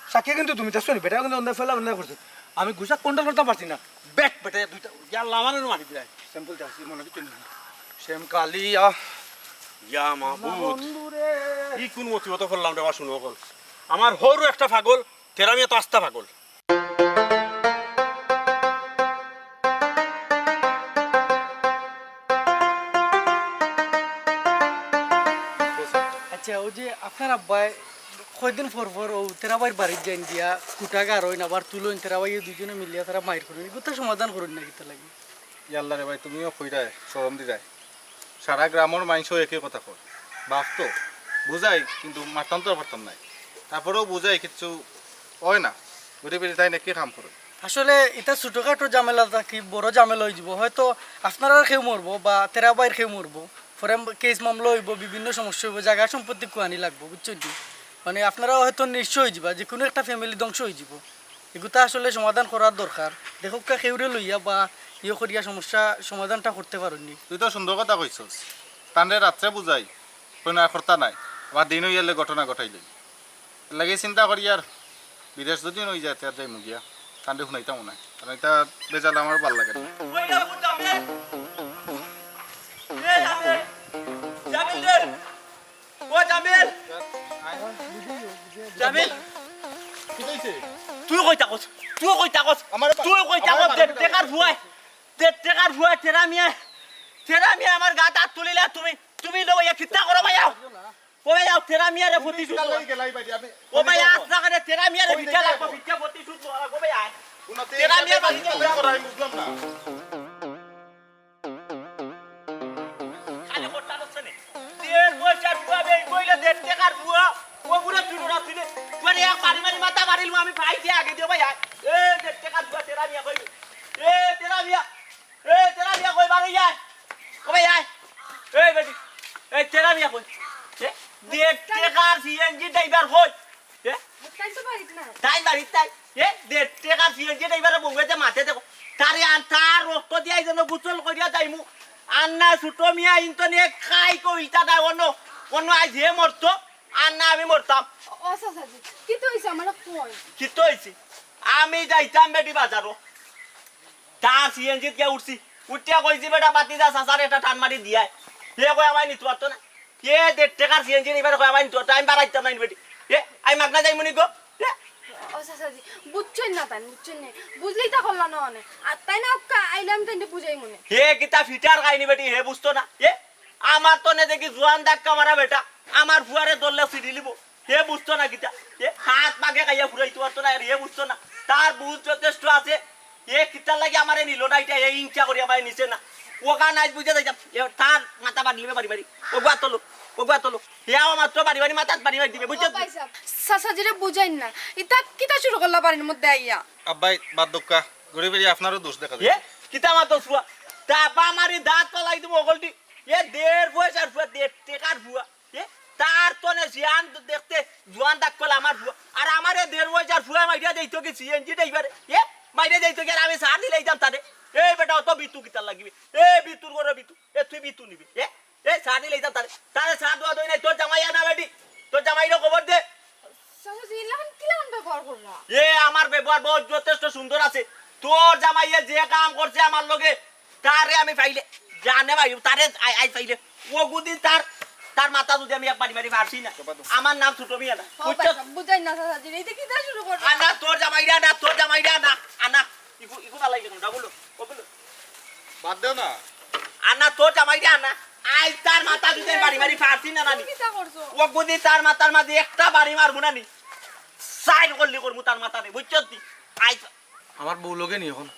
সাক্ষী কিন্তু তুমি তো শুনি বেটা কিন্তু অন্য ফেলা অন্য করছে আমি গুছা কন্ট্রোল করতে পারছি না ব্যাট বেটা দুইটা ইয়াল্লা আমারও মারি দিলাই স্যাম্পল চাচ্ছি মনে কিছু নেই শ্যাম কালি ইয়া মাহবুব কি কোন মতিবত করলাম রে শুনো বল আমার হরু একটা পাগল তেরামিয়া তো আস্তা পাগল আচ্ছা ও যে আপনার আব্বাই কয়দিন পর ও তেরাবাইর বাড়ির যাইন দিয়া কুটাগার হইন আবার তুলইন তেরাবাই দুজনে মিলিয়া তারা মাইর করেন এগুলো সমাধান করুন না কিতা লাগে ইয়াল্লা রে ভাই তুমিও কইরাই শরম দিরাই সারা গ্রামের মানুষও একই কথা কয় বাপ তো বুঝাই কিন্তু মাতাম তো পারতাম নাই তারপরেও বুঝাই কিছু হয় না ঘুরে ফিরে তাই নাকি কাম করে আসলে এটা ছোটখাটো ঝামেলা থাকি বড় ঝামেলা হয়ে যাব হয়তো আপনারা কেউ মরবো বা তেরাবাইর কেউ মরবো পরে কেস মামলা হইব বিভিন্ন সমস্যা হইব জায়গা সম্পত্তি কুয়ানি লাগবো বুঝছেন কি মানে আপনারা হয়তো নিশ্চয় হয়ে যাবা যে কোনো একটা ফ্যামিলি ধ্বংস হয়ে যাব এগুলো আসলে সমাধান করার দরকার দেখুক কেউরে লইয়া বা ইয়ে করিয়া সমস্যা সমাধানটা করতে পারেননি তুই তো সুন্দর কথা কইছস তান্ডে রাত্রে বুঝাই কোনো কর্তা নাই আবার দিন হইয়ালে ঘটনা ঘটাইলে লাগে চিন্তা করি আর বিদেশ যদি নই যায় তার যাই মুগিয়া কান্দে শুনাইতাম মনে হয় কারণ এটা বেজাল আমার ভাল লাগে না তুই কই থাকস টেকার ভুয়াই তেরামিয়া আমার গাত হাত তুলিলা তুমি লোক খিত্তা করো ভাইয়াও কবে যাও তেরামিয়া রে ফতি শুট ও ভাই আজ না করে তেরামিয়া রে ভিটা লাগবো ভিটা ফতি শুট কবে আয় তেরামিয়া বাড়ি যাও করা আমি বুঝলাম না খালি করতে হচ্ছে না দেড় পয়সা ভুয়া বে কইলে দেড় টাকার ভুয়া ও পুরো চুড়া ছিলে মানে এক বাড়ি মারি মাথা বাড়িল আমি ভাই দিয়ে আগে দিও ভাই এ দেড় টাকার ভুয়া তেরামিয়া কই তেরামিয়া কই বাড়ি যায় কবে আয় এই বেটি এই তেরামিয়া কই দেড় টাকার সিএনজি ড্রাইভার কই তাই বাড়ি তাই দেড় টাকার সিএনজি ড্রাইভার বঙ্গেতে মাঠে দেখো তার রক্ত দিয়া যেন গোসল করিয়া যাইমু আন্না ছোট মিয়া ইন্তনে খাই কইতা দেয় অন্য আজ হে মরতো আন্না আমি মরতাম কি তো হয়েছে আমি যাইতাম বেটি বাজারও তার সিএনজিত গিয়ে উঠছি উঠিয়া কইছি বেটা বাতি দা সাসার এটা টান মারি দিয়াই হে কই আমায় নিতে পারতো না কে দেড় টাকার সিএনজি এবার কই আমায় নিতে পারতো আমি বাড়াইতাম না বেটি আমি মাগনা যাইমু নি গো বুঝছেন না তাই বুঝছেন না বুঝলেই তা করলো না অনেক আর তাই না আইলাম তাই বুঝাই মনে হে কিতা ফিটার খাইনি বেটি হে বুঝতো না আমার তো নে দেখি জোয়ান ধাক্কা মারা বেটা আমার ফুয়ারে দললে সিডি লিব হে বুঝতো না কিতা হাত মাগে খাইয়া ফুরাইতে পারতো না হে বুঝতো না তার বুঝ যথেষ্ট আছে কিতার লাগে আমারে নিল না এটা ইচ্ছা করি আমার নিচে না ওকা নাচ বুঝে যাইতাম তার মাথা বাড়িবে বাড়ি ওগুয়া তোলো হেয়াও মাত্র বাড়ি মাথা বাড়ি দিবে বুঝছো সাসাজিরে বুঝাইন না ইতা কিতা শুরু করলা বাড়ির মধ্যে আইয়া আব্বাই বাদ দক্কা ঘুরে ফিরে আপনারও দোষ দেখা যায় কিতা মাতো ফুয়া তাপা মারি দাঁত পালাই দিব ওগলটি দেড় পয়সার ফুয়া দেড় টাকার ফুয়া তার তো নে জিয়ান দেখতে জোয়ান দাগ পেল আমার ফুয়া আর আমার দেড় পয়সার ফুয়া মাইরা যাইতো কি সিএনজি ড্রাইভারে মাইরা যাইতো কি আর আমি সার দিলে যাম তারে এই বেটা অত বিতু কিতার লাগিবে বিতুর করে বিতু তুই বিতু নিবি সার দিলে যাম তারে সার দোয়া দই নাই তোর জামাই আনা বেটি তোর জামাইরও খবর দে আমার ব্যবহার বহুত যথেষ্ট সুন্দর আছে তোর জামাইয়ে যে কাম করছে আমার লগে তারে আমি পাইলে জানে ভাই তারে আই পাইলে ও গুদিন তার মাথা যদি আমি এক বাড়ি মারি মারছি না আমার নাম ছোট মিয়া না বুঝাই না সাসাজিরে এটা কিতা শুরু করলা আনা তোর জামাইরা না আনা ইকু ভালো লাগে না বলো বাদ দেও না আনা তোর জামাইরা আনা আই তার মাথা যদি বাড়ি মারি মারছি না নানি কিতা করছো ও গুদিন তার মাথার মাঝে একটা বাড়ি মারবো না নি সাইড করলি করবো তার মাথারে বুঝছো তুই আই আমার বউ লোকে নি এখন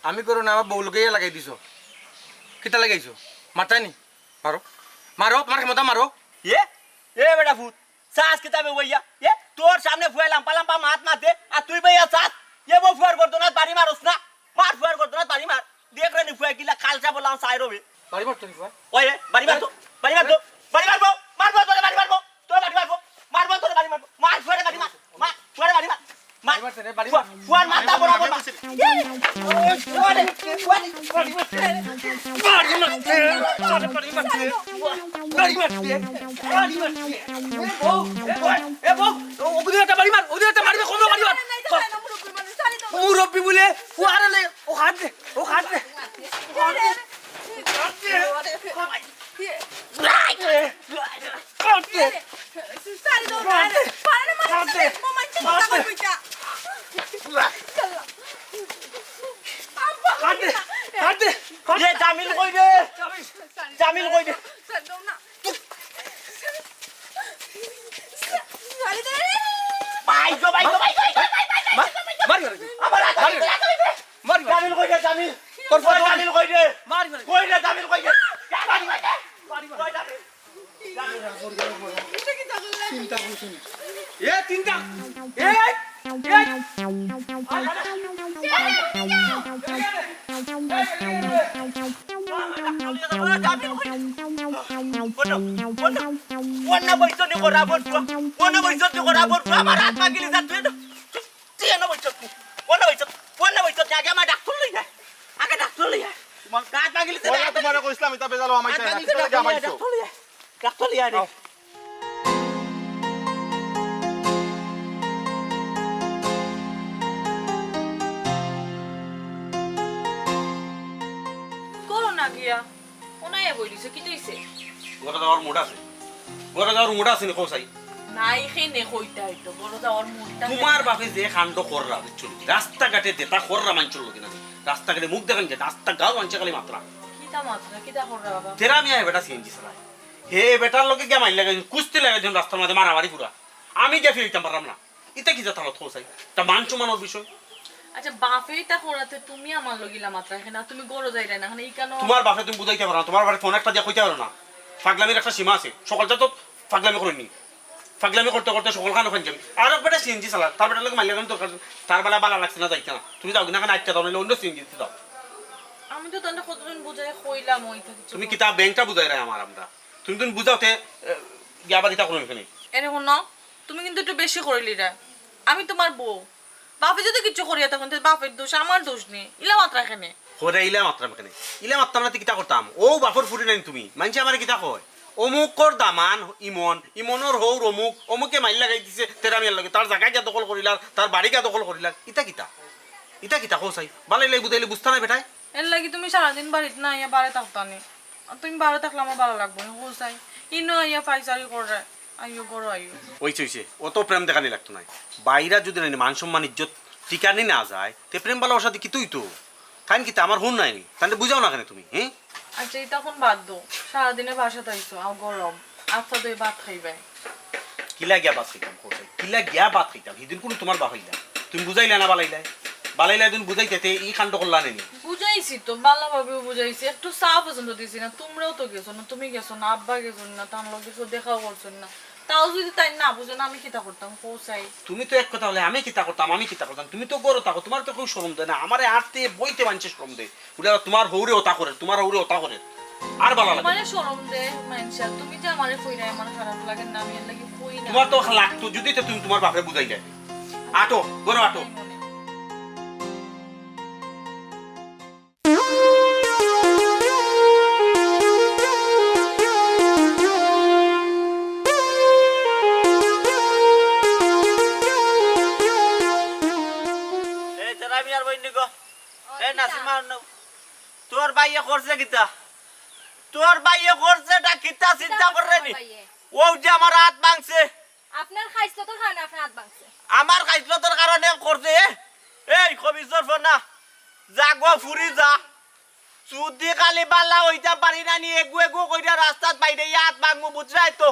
আমি করো না আমার বউ লোকে লাগাই দিছ কিতা লাগাইছো মারতাই নি মারো তোমার ক্ষমতা মারো বেটা ভূত সাস কিতাবে বইয়া তোর সামনে ফুয়া লাম্পা মাত মাতে আর তুই বইয়া সাস বউ ফুয়ার করতো না বাড়ি মারস না মার ফুয়ার করতো না বাড়ি মার দেখ রে নি ফুয়া কিলা খালসা বললাম সাই রবে বাড়ি মারতো নি বাড়ি মারতো তোরে বাড়ি মারবো তোর মুরব্বী বলে ও আরে ও হাত দে ও হাত দে জামিল কই দে জামিল কই দে জামিল কই দে জামিল তোর পরে জামিল কই দে কই দে জামিল কই দে তিনটা Warna bojot ni ko rabot ko. Warna bojot ni ko rabot ko. Amar at magili sa tuyo. Tiya na bojot ko. Warna bojot ni aga ma daktul li hai. Aga daktul li hai. Kat magili sa. ওরা তোমারে কইছিলাম এটা বেজালো আমাই চাই না কি লাগা আমাইছো Daktul li hai. করো না গিয়া ওনাই বলিছে কি দিছে ঘরে যাওয়ার মুড আছে ঘরে যাওয়ার মুড আছে নি কোসাই নাই খেনে কইতা হইতো বড় যাওয়ার মুডটা তোমার বাপে যে কাণ্ড কররা বুঝছো রাস্তাঘাটে দেতা কররা মানছিল কিনা রাস্তাঘাটে মুখ দেখেন যে রাস্তা গাও মানছে খালি মাত্রা কিতা মাত্রা কিতা কররা বাবা তেরা মিয়া বেটা সিএনজি চালায় হে বেটার লগে গে মাইল লাগাই কুস্তি লাগাই দিন রাস্তার মধ্যে মারামারি পুরা আমি গে ফিরিতাম পারলাম না এটা কি যথালত কোসাই তা মানছো মানোর বিষয় আচ্ছা বাপেইটা করাতে তুমি আমার লগিলা মাত্রা এখানে তুমি গরো যাইরা না এখানে এই কেন তোমার বাপে তুমি বুঝাইতে পারো না তোমার বাপে ফোন একটা দিয়ে কইতে পারো না পাগলামির একটা সীমা আছে সকালটা তো পাগলামি করিনি পাগলামি করতে করতে সকল খান ওখানে যাবি আর এক বেটা সিএনজি চালা তার বেটার লোক মাইলে গেলে দরকার তার বেলা বালা লাগছে না যাইতে না তুমি যাও কিনা আটটা দাও নাহলে অন্য সিএনজি দাও আমি তো তখন কতদিন বুঝাই কইলাম ওই তো কিছু তুমি কিতাব ব্যাংকটা বুঝাই রায় আমার আমরা তুমি তুমি বুঝাওতে গিয়াবার ইতা কোনো এখানে এরে শুনো তুমি কিন্তু একটু বেশি করিলি রে আমি তোমার বউ বাপে যদি কিছু করিয়া তখন বাপের দোষ আমার দোষ নেই ইলা মাত্রা এখানে করে ইলা মাত্রাম এখানে ইলা মাত্রাম না কিতা করতাম ও বাপর ফুটি নাই তুমি মানছি আমার কিতা কয় অমুকর দামান ইমনের হৌর অমুকে মাইল লাগাই দিছে তেরামিয়ার লগে তার জায়গা গিয়া দখল করিলার তার বাড়ি গিয়া দখল করিলার ইতা কিতা কোসাই বালাইলে বুঝাইলে বুঝতা নাই বেটাই এর লাগি তুমি সারাদিন বাড়িতে না ইয়া বাড়ি থাকতা নি তুমি বাড়ি থাকলে আমার ভালো লাগবে না হোসাই ইনো ইয়া ফাইসারি করে আইও বড় আইও হইছে অত প্রেম দেখানি লাগতো নাই বাইরা যদি নাই মান সম্মান ইজ্জত ঠিকানি না যায় তে প্রেম ভালোবাসা দি কিতুই তো খান কিতা আমার হুন নাই তাহলে বুঝাও না কেন তুমি হ্যাঁ আচ্ছা এই তখন বাদ দো সারাদিনে বাসা তাইছো আও গরম আচ্ছা দই ভাত খাইবে কিলা গিয়া বাত খাইতাম কোসাই কিলা গিয়া বাত খাইতাম সেদিন কোনো তোমার বাপ হইলা তুমি বুঝাইলা না বালাইলা তুমি বুঝাইতে এই কাণ্ড করলা নেনি বুঝাইছি তো ভালোভাবেও বুঝাইছি একটু চা পর্যন্ত দিছি না তোমরাও তো গেছো না তুমি গেছো না আব্বা গেছো না তার লগে কেউ দেখাও করছো না তাও যদি তাই না বুঝো না আমি কিতা করতাম পৌঁছাই তুমি তো এক কথা হলে আমি কিতা করতাম তুমি তো গরো থাকো তোমার তো কেউ শরম দেয় না আমারে আটতে বইতে মানছে শরম দেয় ওটা তোমার হৌরে ওটা করে তোমার হৌরে ওটা করে আর ভালো লাগে মানে শরম দে মানসা তুমি যে আমারে কইরা আমার খারাপ লাগে না আমি এর লাগি কই না তোমার তো লাগতো যদি তো তুমি তোমার বাপরে বুঝাই দেয় আটো গরো আটো তোর ভাইয়ে করছে কিতা তোর ভাইয়ে করছে এটা কিতা চিন্তা করে নি ও যে আমার হাত ভাঙছে আপনার খাইছলতর কারণে আপনার হাত ভাঙছে আমার খাইছলতর কারণে করছে এই কবিজর ফোনা জাগো ফুরি যা সুদি খালি বালা হইতা পারি না নি এগু কইরা রাস্তাত বাইরে হাত ভাঙমু বুঝরাই তো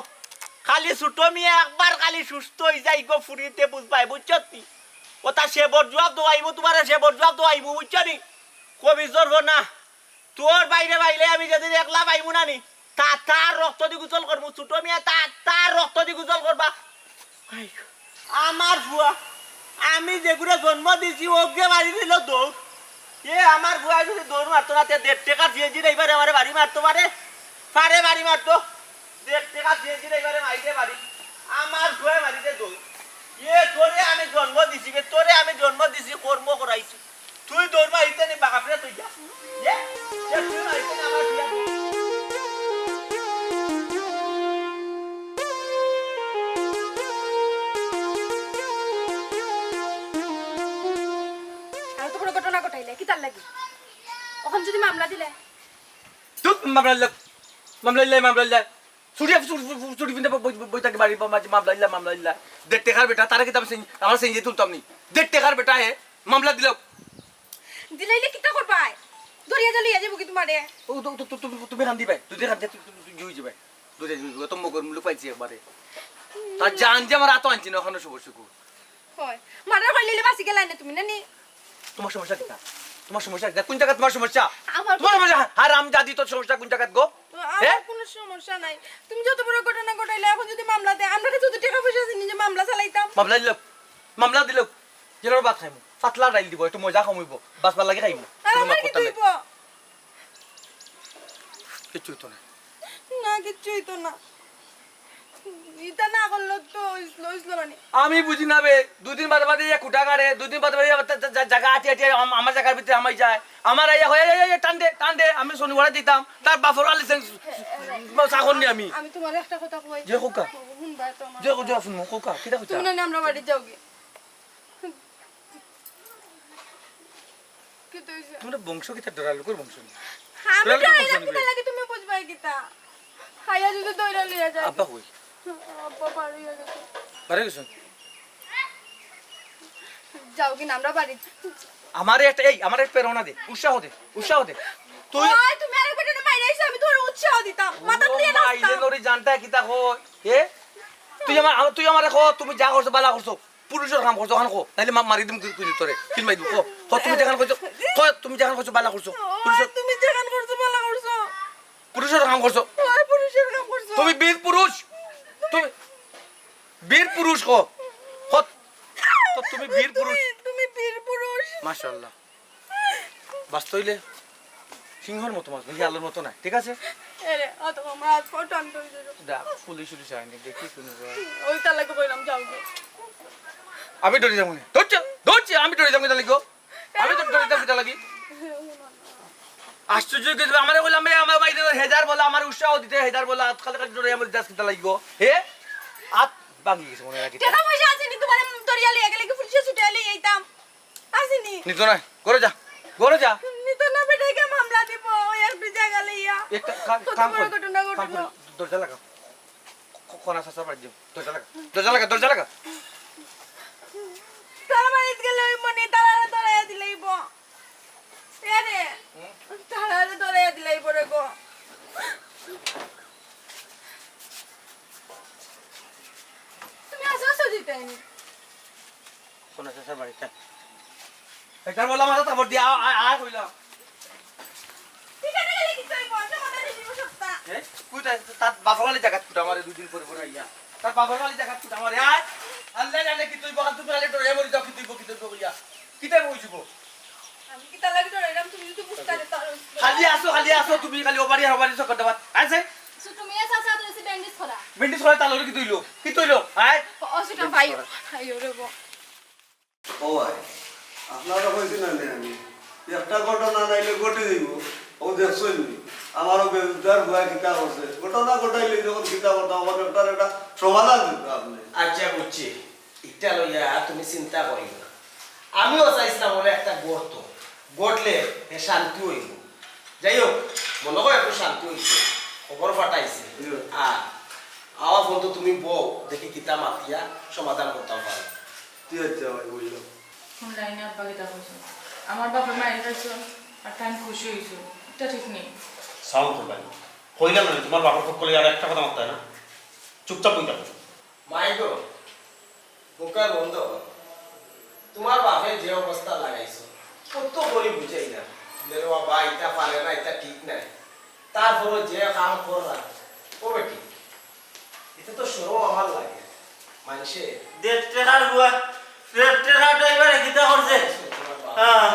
খালি ছোট মিয়া একবার খালি সুস্থ হই যাই গো ফুরিতে বুঝবাই বুঝছতি ওটা সেবর জবাব তো আইবো তোমার সেবর জবাব তো আইবো বুঝছনি কবিজর ফোনা তোর বাইরে বাইরে আমি যদি একলা পাইবো না নি তার রক্ত দি গুজল করবো ছোট মিয়া তার রক্ত দি গুজল করবা আমার ভুয়া আমি যেগুলো জন্ম দিছি ওকে বাড়ি দিল দৌড় আমার ভুয়া যদি দৌড় মারতো না 1.5 টাকা সিএনজি এইবারে আমার বাড়ি মারতো পারে বাড়ি মারতো 1.5 টাকা সিএনজি এইবারে মারিতে বাড়ি আমার ভুয়া মারিতে দৌড় তোরে আমি জন্ম দিছি কর্ম করাইছি তুই তোর মা ইতে নি বাকা ফিরে তুই যা তুই মা ইতে আমার বিয়া আর তো কোনো ঘটনা ঘটাইলে কি তার লাগি ওখান যদি মামলা দিলে তুই মামলা ইল্লাই ছুটি পিনতে বই থাকে বাড়ি মামলা ইল্লা 1.5 টাকার বেটা তারা কিন্তু আমার সেঞ্জে তুলতাম নি 1.5 টাকার বেটা হে মামলা দিল দিলাইলে কিতা করবাই দরিয়া জ্বলিয়ে যাবো কি তোমারে তুমি খান দিবাই তুই খান তুই জুই যাবে দুই তো মগর মুলুক পাইছি একবারে তার জান যে আমার আতো আনছি না ওখানে সমস্যা হয় মারা হইলে বাসি গেলাই না তুমি না নি তোমার সমস্যা কিটা তোমার সমস্যা কিটা কোন জায়গা তোমার সমস্যা আমার তোমার সমস্যা হারাম জাদি তোর সমস্যা কোন জায়গা গো আমার কোনো সমস্যা নাই তুমি যত বড় ঘটনা ঘটাইলে এখন যদি মামলা দেয় আমরা যত টাকা পয়সা আছে নিজে মামলা চালাইতাম মামলা দিল জেলের ভাত খাইমু পাতলা ডাইল দিব একটু মজা কমাইব বাসবার লাগে খাইমু আমার কি তুইব কিছু তো না না কিছুই তো না এটা না করলো তো হইছিল মানে আমি বুঝি না বে দুদিন বাদে বাদে এক কুটা গাড়ে দুদিন বাদে বাদে জায়গা আটি আটি আমার জায়গার ভিতরে আমাই যায় আমার আইয়া হয়ে টান দে আমি শনিবার দিতাম তার বাফর আলিসেন সাখন নি আমি আমি তোমার একটা কথা কই যে কোকা শুনবা তো আমার যে শুনমু কোকা কিটা কইতা তুমি না আমরা বাড়ি যাওগে কি তো হইছে তোমরা বংশ কিটা ডরাল করে বংশ নি আমি তো কিতা লাগে তুমি বুঝবাই কিতা খাইয়া যদি দইরা লিয়া যায় আব্বা কই আব্বা পারি গেছে পারে গেছ যাও কি না আমরা বাড়ি আমার একটা আমার একটা প্রেরণা দে উৎসাহ দে তুই ওই তুমি আরে বেটা মাইরাইছ আমি তোর উৎসাহ দিতাম মাথা দিয়ে না আইলে নরি জানতা কিতা কই এ তুই আমার কো তুমি যা করছ বালা করছ পুরুষের কাম করছ ওখান কো নাইলে মারি দিম কই তোরে কিন মাই কো তুমি যেখান করছ তুমি যেখান করছ বালা করছ তুমি যেখান করছো ভালো করছো পুরুষের কাম করছ ওই পুরুষের কাম করছো তুমি বীর পুরুষ তুমি বীর পুরুষ কো তো তুমি বীর পুরুষ তুমি বীর পুরুষ মাশাআল্লাহ বাস্তইলে সিংহর মতো মাছ ভাই আলোর মতো না ঠিক আছে আরে অত আমরা আজ ফটো আনতে হইছে দা পুলিশ আইনি দেখি শুনে ওই তার লাগে কইলাম যাও গে আমি ডরে যাবো না ধরছে আমি ডরে যাবো তাহলে গো আমি তো ডরে যাবো তাহলে আশ্চর্য কিছু আমারে বললাম আমার বাইরে হেজার বলা আমার উৎসাহ দিতে হেজার বলা আজকাল ডরে আমার দাস কিতা লাগিও হে আত বাঙ্গি গেছে মনে রাখি টাকা পয়সা আছে নি তোমার দরিয়া লিয়ে গেলে কি পুলিশে ছুটে লিয়ে আইতাম আসেনি নিতো না ঘরে যা নিতো না বেটাকে মামলা দিব ওই আর বিজা গেলে ইয়া একটা কত কাম বড় কর ঘটনা ঘটলো দরজা লাগা কোনা সাসা বাড়ি দরজা লাগা তারা বাড়িতে গেলে ওই মনে তারা ধরাইয়া দিলেইব এরে তারা ধরাইয়া দিলেইব রে গো তুমি আসো দিতেনি কোনা সাসা বাড়ি চল এটা বলা মাথা তারপর দিয়া আয় কইলাম ঠিক আছে গেলে কি তুই বল সমাধান দিব সপ্তাহ এ কুইতা তার বাফালি জায়গা কুটা আমারে দুদিন পরে পরে আইয়া তার বাফালি জায়গা কুটা আমারে আয় আল্লাহ জানে কি তুই বকা তুই আলে ডরে মরি যাও কি তুই কইয়া কিতা কইছিব আমি কি তার লাগে ধরাইলাম তুমি যদি বুঝতে পারো তাহলে খালি আসো তুমি খালি ওবারি সকর দাবাত আছে তুমি এসা সা তো ব্যান্ডেজ করা মেন্ডিস করে তালরে কি তুইলো আয় অসুটা ভাই আইও রে গো ও ভাই আপনারা কইছেন না আমি একটা ঘটনা নাইলে ঘটে দিব ও দেখছই আমারও বেজার ভয় কিতা করছে ঘটনা ঘটাইলে যখন কিতা করতে আমার একটা সমাধান দিত আপনি আচ্ছা বুঝছি এটা লইয়া তুমি চিন্তা করি না আমিও চাইছিলাম বলে একটা গড়ত গড়লে শান্তি হইব যাই হোক মনে হয় একটু শান্তি হইছে খবর পাঠাইছে আর আওয়া ফোন তো তুমি বউ দেখি কিতা মাতিয়া সমাধান করতে পারো ঠিক আছে ভাই বুঝলাম লাইনে আব্বা কিতা কইছো আমার বাপের মায়ের কাছে আর টাইম খুশি হইছো এটা ঠিক নেই সাউন্ড করবেন কইলাম না তোমার বাবার পক্ষ করে আর একটা কথা মারতে হয় না চুপচাপ বই যাবো মাই গো বুকার বন্ধ করো। তোমার বাপে যে অবস্থা লাগাইছো কত করে বুঝাই না মেরে বাবা এটা পারে না এটা ঠিক নাই তারপরে যে কাম করা ও বেটি এটা তো সরো আমার লাগে মানুষে দেড় টাকার বুয়া দেড় টাকা ড্রাইভারে কিতা করছে হ্যাঁ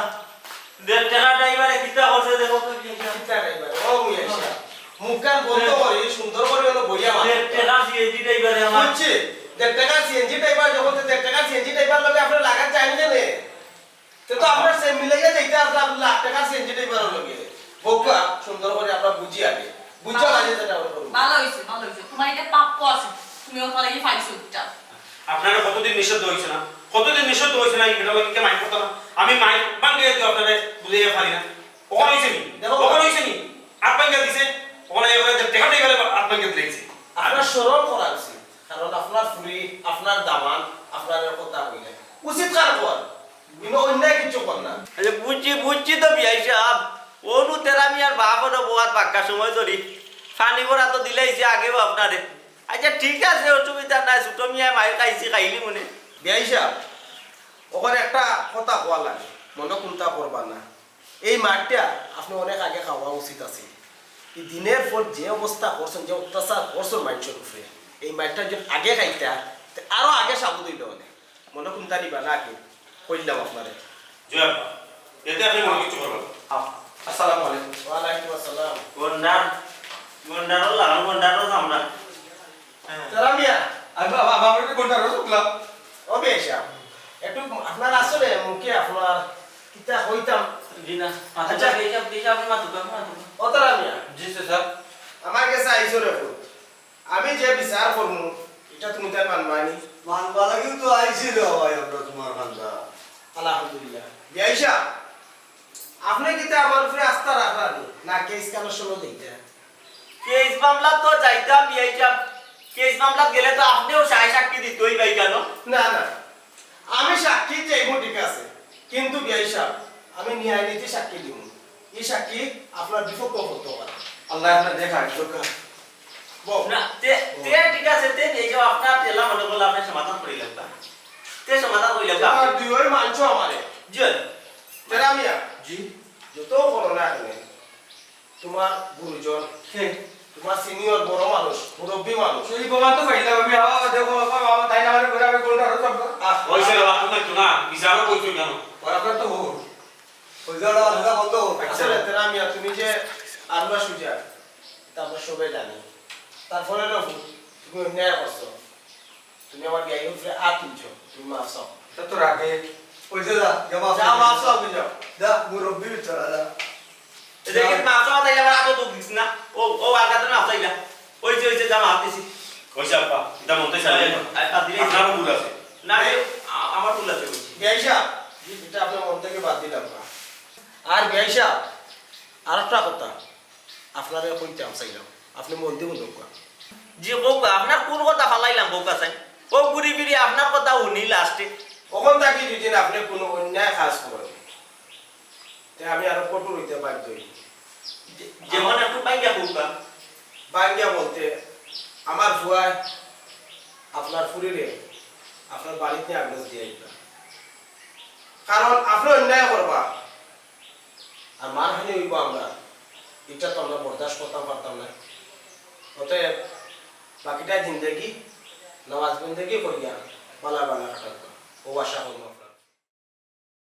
দেড় টাকা ড্রাইভারে কিতা করছে দেখো তো কি চিন্তা নাই ভাই ও মুইয়া মুকান বন্ধ করে সুন্দর করে হলো বইয়া মানে দেড় টাকা সিএনজি ড্রাইভারে আমার বুঝছি 1.5 টাকা সিএনজি ড্রাইভার যখন 1.5 টাকা সিএনজি ড্রাইভার লগে আপনি লাগার চাইন দেনে তে তো আপনার সে মিলাইয়া যাইতে আসলে আপনি লাখ টাকার সেঞ্চুরি বেরো লগে হোকা সুন্দর করে আমরা বুঝি আগে বুঝা লাগে যেটা আমরা করব ভালো হইছে ভালো হইছে তোমার এটা প্রাপ্য আছে তুমি ওখানে লাগি পাইছো এটা আপনারা কতদিন নিষিদ্ধ হয়েছে না কতদিন নিষিদ্ধ হয়েছে না এটা লোককে মাইন্ড করতে না আমি মাইন্ড বাঙ্গিয়ে দিই আপনারা বুঝিয়ে পারি না ওখানে হয়েছে নি ওখানে হয়েছে নি আট বাঙ্গিয়ে দিছে ওখানে এবারে টাকা দিয়ে গেলে আট বাঙ্গিয়ে দিয়েছে আপনার স্মরণ করা উচিত কারণ আপনার ফুরি আপনার দামান আপনার কথা কইলে উচিত কার কর বিনো অন্যায় কিছু কর না আচ্ছা বুঝছি তো বিয়াই সাহেব অনু তেরা আমি আর বাপর বোয়ার পাক্কা সময় ধরি ফানি ভরা তো দিলেইছে আগেও আপনারে আচ্ছা ঠিক আছে অসুবিধা নাই ছোট মিয়া মায়ের খাইছি খাইলি মনে বিয়াইসা ওখানে একটা কথা কোয়া লাগে মনে কোনটা করবা না এই মাঠটা আপনি অনেক আগে খাওয়া উচিত আছে এই দিনের পর যে অবস্থা করছেন যে অত্যাচার করছেন মানুষের উপরে এই মাঠটা যদি আগে খাইতা আরো আগে সাবুদ হইল মনে কোনটা নিবা না আগে কইলাম আপনারে জয় আব্বা এতে আপনি মনে কিছু করবেন আসসালামু আলাইকুম ওয়া আলাইকুম আসসালাম গন্ডারও লাল গন্ডারও আমরা তারা মিয়া আমার কোনটা রসগোল্লা ও বিয়াইসা একটু আপনার আসলে মুখে আপনার কিতা হইতাম দিনা আচ্ছা। আপনি মাতুকা ও তারা মিয়া জি স্যার আমার কাছে আইসো রে ফুল। আমি যে বিচার করবো এটা তুমি তাই মানবানি মানবা লাগিও তো আইছিল ভাই আমরা তোমার খান্দা আলহামদুলিল্লাহ বিয়াইসা আপনি কিতা আমার উপরে আস্থা রাখলানি না কেস কেন শুনো দিতে কেস মামলা তো যাইতাম বিয়াই সাহেব কেস মামলা গেলে তো আপনিও সাক্ষী দিতই ভাই কেন না না আমি সাক্ষী চাইবো ঠিক আছে কিন্তু বিয়াইসা আমি ন্যায় নীতি সাক্ষী দিব এই সাক্ষী আপনার বিপক্ষ হতে পারে আল্লাহ আপনার দেখায় দরকার বল না তে ঠিক আছে তে এই যে আপনার তেলা মনে করলে আপনি সমাধান করিলাম তা তে সমাধান করিলাম তা তোমার দুই মানছো আমারে জয় তেরা মিয়া জি যত বড় না কেন তোমার গুরুজন কে তোমার সিনিয়র বড় মানুষ মুরব্বী মানুষ সেই প্রমাণ তো পাইলাম আমি দেখো বাবা তাই না আমার ঘরে আমি কোনটা রসগোল্লা হয়েছে বাবা তুমি একটু না বিচারও করছো কেন আর আপনার তো হোক ওই জায়গা কথা বন্ধ আসলে তেরা মিয়া তুমি যে আল্লাহ সুজা তা আমরা সবাই জানি তারপরে রফু তুমি অন্যায় করছো তুমি আমার গায়ে উপরে আর তুলছো তুমি মাফ চাও তা তো রাখে ওই যে যা যা মাফ চাও তুমি যাও যা মুরব্বী বিচারা যা এদিকে মাছ চাওয়া তাইলে আবার আতো দুঃখ দিস না ও আগাতে না চাইলা ওই যে যা মাছ দিছি হয়েছে আব্বা এটা মনতে চালাই আর দিলে আপনারও ভুল আছে না রে আমার ভুল আছে বলছি বিয়াইসা এটা আপনার মন থেকে বাদ দিলাম না আর বিয়াইসা আর একটা কথা আপনারা কইতাম চাইলাম আপনি মন দিয়ে বলুন যে বউকা আপনার কোন কথা ফালাইলাম বউকা চাই ও ঘুরি ফিরি আপনার কথা শুনি লাস্টে ওখান থাকি যদি আপনি কোনো অন্যায় কাজ করেন তে আমি আরো কঠোর হইতে বাধ্য হই যেমন একটু পাইয়া বউকা বাঙ্গিয়া বলতে আমার ভুয়ায় আপনার ফুরিরে আপনার বাড়িতে আগ্রহ দিয়ে দিতাম কারণ আপনি অন্যায় করবা আর মানহানি হইব আমরা এটা তো আমরা বরদাস্ত করতে পারতাম না অতএব বাকিটা জিন্দগি নামাজ বন্দগি করিয়া বালা বালা কাটাতো ও আশা করবো